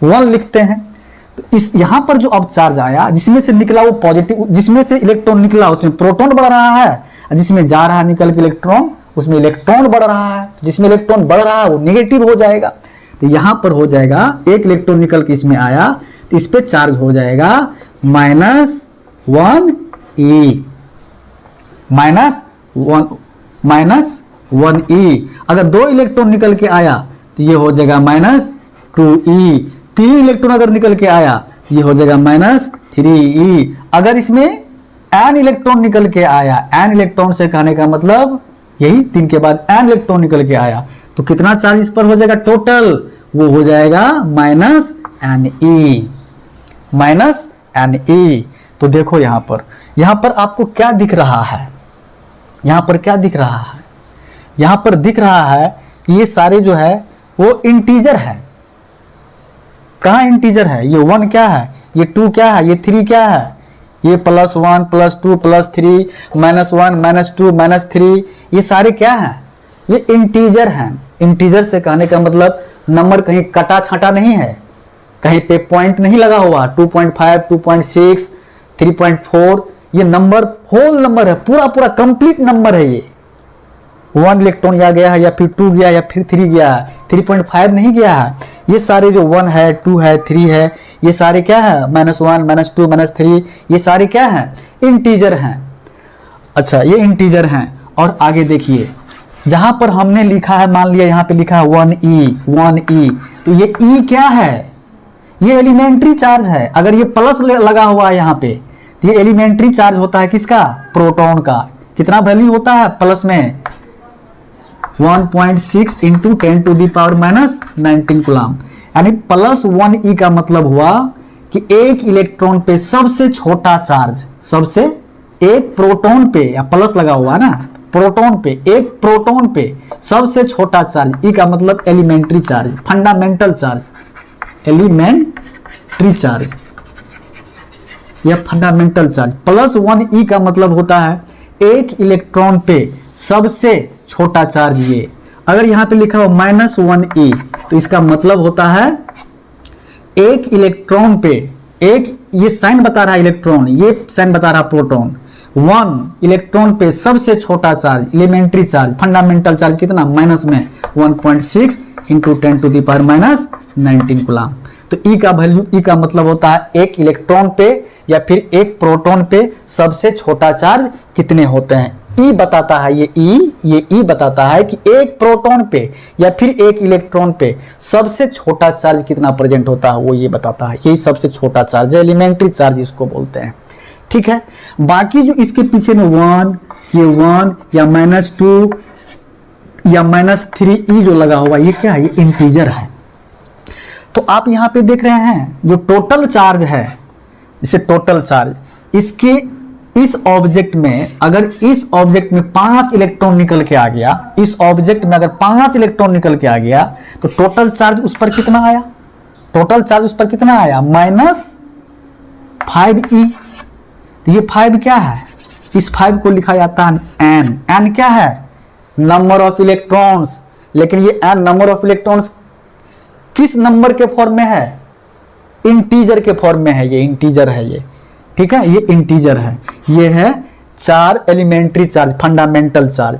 1 लिखते हैं। तो इस यहां पर जो अब चार्ज आया, जिसमें से निकला वो पॉजिटिव, जिसमें से इलेक्ट्रॉन निकला उसमें प्रोटॉन बढ़ रहा है, जिसमें जा रहा है निकल के इलेक्ट्रॉन उसमें इलेक्ट्रॉन बढ़ रहा है, जिसमें इलेक्ट्रॉन बढ़ रहा है वो नेगेटिव हो जाएगा। तो यहां पर हो जाएगा 1 इलेक्ट्रॉन निकल के इसमें आया तो इस पे चार्ज हो जाएगा -1e, -1e। अगर 2 इलेक्ट्रॉन निकल के आया तो ये हो जाएगा -2e। 3 इलेक्ट्रॉन अगर निकल के आया ये हो जाएगा -3e। अगर इसमें n इलेक्ट्रॉन निकल के आया, n इलेक्ट्रॉन से कहने का मतलब यही 3 के बाद n इलेक्ट्रॉन निकल के आया तो कितना चार्ज इस पर हो जाएगा टोटल, वो हो जाएगा -ne। तो देखो यहां पर आपको क्या दिख रहा है, यहां पर क्या दिख रहा है, यहां पर दिख रहा है कि ये सारे जो है वो इंटीजर है। कहां इंटीजर है, ये 1 क्या है, ये 2 क्या है, ये 3 क्या है, ये +1 +2 +3 -1 -2 -3 ये सारे क्या हैं? ये इंटीजर हैं। इंटीजर से कहने का मतलब नंबर कहीं कटा छाटा नहीं है, कहीं पे पॉइंट नहीं लगा हुआ। 2.5 2.6 3.4 ये नंबर होल नंबर है, पूरा पूरा कंप्लीट नंबर है। ये 1 इलेक्ट्रॉन या गया है या फिर 2 गया या फिर 3 गया है, 3.5 नहीं गया है। ये सारे जो 1 है 2 है 3 है ये सारे क्या है? -1 -2 -3 ये सारे क्या है? इंटीजर हैं। अच्छा ये इंटीजर हैं। और आगे देखिए जहां पर हमने लिखा है, मान लिया यहाँ पे लिखा है 1e, तो ये e क्या है? ये एलिमेंट्री चार्ज है। अगर ये प्लस लगा हुआ है यहाँ पे तो ये एलिमेंट्री चार्ज होता है किसका? प्रोटॉन का। कितना वैल्यू होता है प्लस में? 1.6 × 10⁻⁻19 कूलम। यानी +1e का मतलब हुआ कि एक इलेक्ट्रॉन पे सबसे छोटा चार्ज, सबसे एक प्रोटॉन पे, या प्लस लगा हुआ ना, प्रोटॉन पे, एक प्रोटॉन पे सबसे छोटा चार्ज, ई का मतलब elementary charge, fundamental charge, elementary charge या फंडामेंटल चार्ज। +1e का मतलब होता है एक इलेक्ट्रॉन पे सबसे छोटा चार्ज ये। अगर यहाँ पे लिखा हो -1e तो इसका मतलब होता है एक इलेक्ट्रॉन पे, एक ये साइन बता रहा है इलेक्ट्रॉन, ये साइन बता रहा प्रोटॉन, 1 इलेक्ट्रॉन पे सबसे छोटा charge, elementary charge, fundamental charge कितना? माइनस में 1.6 × 10⁻⁻19 कूलम। तो ई का वैल्यू, ई का मतलब होता है एक इलेक्ट्रॉन पे या फिर एक प्रोटॉन पे सबसे छोटा चार्ज कितने होते हैं। ई बताता है, ये ई बताता है कि एक प्रोटॉन पे या फिर एक इलेक्ट्रॉन पे सबसे छोटा चार्ज कितना प्रेजेंट होता है, वो ये बताता है। यही सबसे छोटा चार्ज है, एलिमेंट्री चार्ज इसको बोलते हैं। ठीक है। बाकी जो इसके पीछे में 1, ये 1 या -2 या -3e जो लगा हुआ ये क्या है? ये इंटीजर है। तो आप यहां पे देख रहे हैं जो टोटल चार्ज है, इसे टोटल चार्ज, इसके इस ऑब्जेक्ट में, अगर इस ऑब्जेक्ट में 5 इलेक्ट्रॉन निकल के आ गया, इस ऑब्जेक्ट में अगर 5 इलेक्ट्रॉन निकल के आ गया तो टोटल चार्ज उस पर कितना आया? टोटल चार्ज उस पर कितना आया? -5e। तो ये 5 क्या है? इस 5 को लिखा जाता है n। n क्या है? Number of electrons. लेकिन ये n नंबर ऑफ इलेक्ट्रॉन्स किस नंबर के फॉर्म में है? इंटीजर के फॉर्म में है। ये इंटीजर है ये, ठीक है, ये इंटीजर है। ये है 4 एलिमेंट्री चार्ज, फंडामेंटल चार्ज।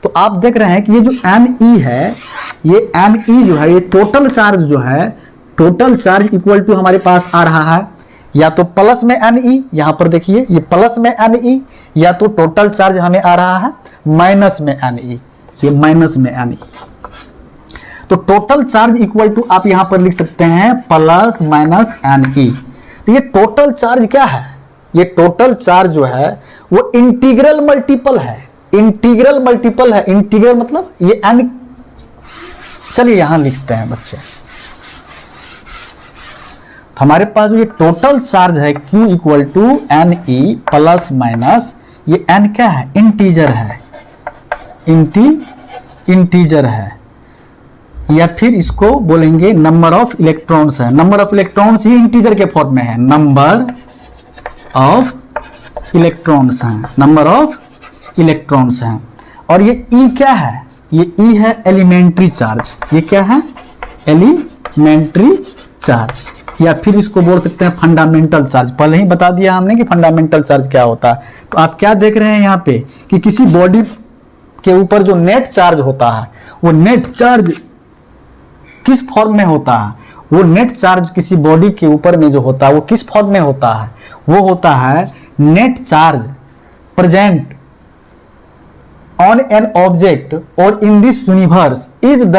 तो आप देख रहे हैं कि ये जो Ne है, ये Ne जो है, ये टोटल चार्ज जो है, टोटल चार्ज इक्वल टू हमारे पास आ रहा है या तो प्लस में Ne, यहां पर देखिए ये प्लस में Ne, या तो टोटल चार्ज हमें आ रहा है माइनस में Ne, ये माइनस में Ne। तो टोटल चार्ज इक्वल टू आप यहां पर लिख सकते हैं प्लस माइनस Ne। तो ये टोटल चार्ज क्या है? ये टोटल चार्ज जो है वो इंटीग्रल मल्टीपल है। इंटीग्रल मल्टीपल है। इंटीग्रल मतलब ये n, चलिए यहां लिखते हैं बच्चे। तो हमारे पास जो ये टोटल चार्ज है Q equal to Ne plus minus, ये n क्या है? इंटीजर है, इंटीजर है, या फिर इसको बोलेंगे नंबर ऑफ इलेक्ट्रॉन्स है। Number of electrons he integer के फॉर्म में है, नंबर ऑफ इलेक्ट्रॉन्स हैं, नंबर ऑफ इलेक्ट्रॉन्स हैं। और ये E क्या है? ये E है एलिमेंट्री चार्ज। ये क्या है? एलिमेंट्री चार्ज, या फिर इसको बोल सकते हैं फंडामेंटल चार्ज। पहले ही बता दिया हमने कि फंडामेंटल चार्ज क्या होता है। तो आप क्या देख रहे हैं यहाँ पे कि किसी बॉडी के ऊपर जो नेट चार्ज होता है, वो नेट चार्ज किस फॉर्म में होता है? वो नेट चार्ज किसी बॉडी के ऊपर में जो होता है वो किस फॉर्म में होता है? वो होता है net charge present on an object और in this universe is the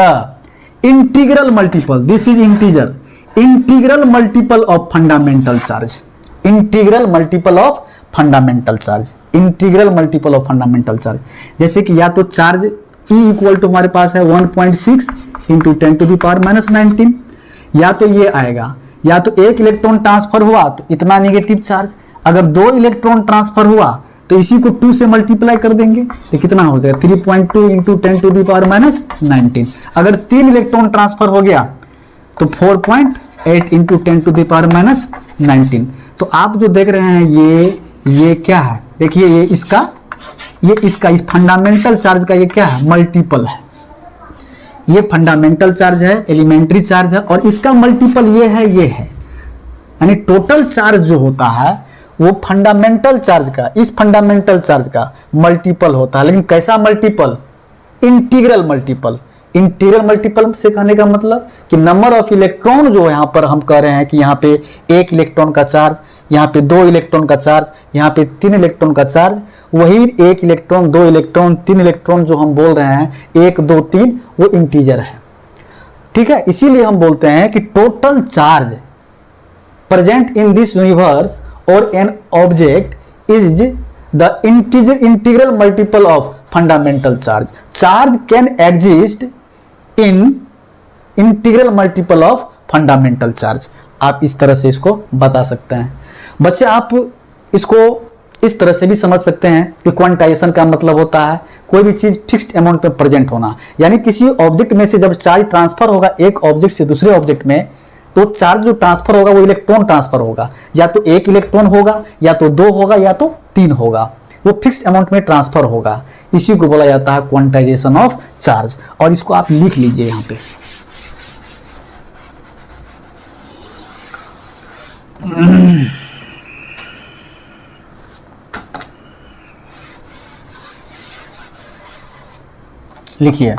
integral multiple, this is integer, integral multiple of fundamental charge, integral multiple of fundamental charge, integral multiple of fundamental charge. जैसे कि या तो चार्ज E इक्वल टू हमारे पास है 1.6 × 10⁻⁻19, या तो ये आएगा, या तो एक इलेक्ट्रॉन ट्रांसफर हुआ तो इतना नेगेटिव चार्ज, अगर 2 इलेक्ट्रॉन ट्रांसफर हुआ तो इसी को 2 से मल्टीप्लाई कर देंगे तो कितना हो जाएगा? 3.2 × 10⁻⁻19। अगर 3 इलेक्ट्रॉन ट्रांसफर हो गया तो 4.8 × 10⁻⁻19। तो आप जो देख रहे हैं ये क्या है, देखिए ये इसका इस फंडामेंटल चार्ज का ये क्या है, मल्टीपल है। ये फंडामेंटल चार्ज है, एलिमेंट्री चार्ज है, और इसका मल्टीपल ये है, यानी टोटल चार्ज जो होता है वो फंडामेंटल चार्ज का, इस फंडामेंटल चार्ज का मल्टीपल होता है। लेकिन कैसा multiple, integral multiple. Integral multiple से कहने का मतलब कि नंबर ऑफ इलेक्ट्रॉन जो यहाँ पर हम कह रहे हैं कि यहाँ पे 1 इलेक्ट्रॉन का चार्ज, यहाँ पे 2 इलेक्ट्रॉन का चार्ज, यहाँ पे 3 इलेक्ट्रॉन का चार्ज, वही 1 इलेक्ट्रॉन, 2 इलेक्ट्रॉन, 3 इलेक्ट्रॉन जो हम बोल रहे हैं 1 2 3, वो इंटीजर है। ठीक है, इसीलिए हम बोलते हैं कि total charge present in this universe और an object is the integral multiple of fundamental charge. Charge can exist in integral multiple of fundamental charge. आप इस तरह से इसको बता सकते हैं। बच्चे आप इसको इस तरह से भी समझ सकते हैं कि क्वांटाइजेशन का मतलब होता है कोई भी चीज फिक्स्ड अमाउंट में प्रेजेंट होना, यानी किसी ऑब्जेक्ट में से जब चार्ज ट्रांसफर होगा एक ऑब्जेक्ट से दूसरे ऑब्जेक्ट में, तो चार्ज जो ट्रांसफर होगा वो इलेक्ट्रॉन ट्रांसफर होगा, या तो 1 इलेक्ट्रॉन होगा, या तो 2 होगा, या तो 3 होगा, वो फिक्स्ड अमाउंट में ट्रांसफर होगा। इसी को बोला जाता है क्वांटाइजेशन ऑफ चार्ज। और इसको आप लिख लीजिए यहां पे। लिखिए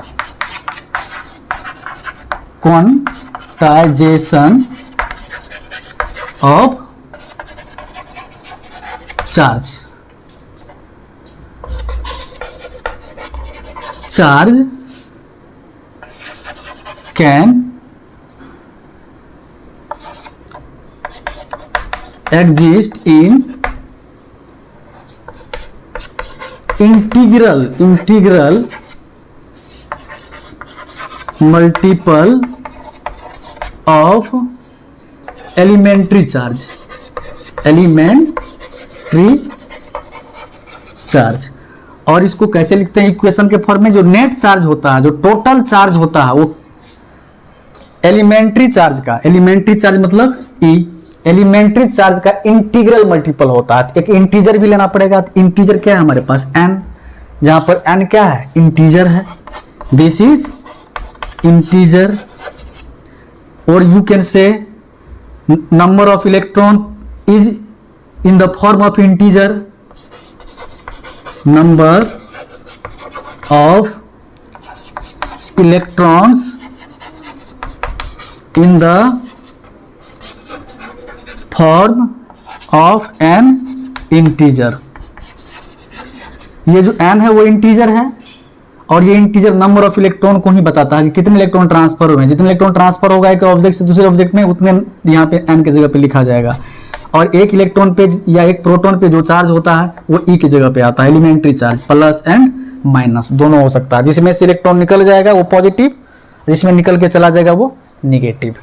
quantization of charge. Charge can exist in integral multiple of elementary charge, और इसको कैसे लिखते हैं इक्वेशन के फॉर्म में? जो नेट चार्ज होता है, जो टोटल चार्ज होता है, वो एलिमेंट्री चार्ज का, एलिमेंट्री चार्ज मतलब E, एलिमेंट्री चार्ज का इंटीग्रल मल्टीपल होता है। एक इंटीजर भी लेना पड़ेगा। तो इंटीजर क्या है हमारे पास? n, जहां पर n क्या है? इंटीजर है। This is integer. और you can say number of electron is in the form of integer, number of electrons in the form of an integer। ये जो n है वो इंटीजर है, और ये इंटीजर नंबर ऑफ इलेक्ट्रॉन को ही बताता है कि कितने इलेक्ट्रॉन ट्रांसफर हुए हैं। जितने इलेक्ट्रॉन ट्रांसफर होगा एक ऑब्जेक्ट से दूसरे ऑब्जेक्ट में, उतने यहाँ पे n की जगह पे लिखा जाएगा। और एक इलेक्ट्रॉन पे या एक प्रोटॉन पे जो चार्ज होता है वो E की जगह पे आता है। Elementary charge plus and minus दोनों हो सकता है। जिसमें से इलेक्ट्रॉन निकल जाएगा वो पॉजिटिव, जिसमें निकल के चला जाएगा वो निगेटिव।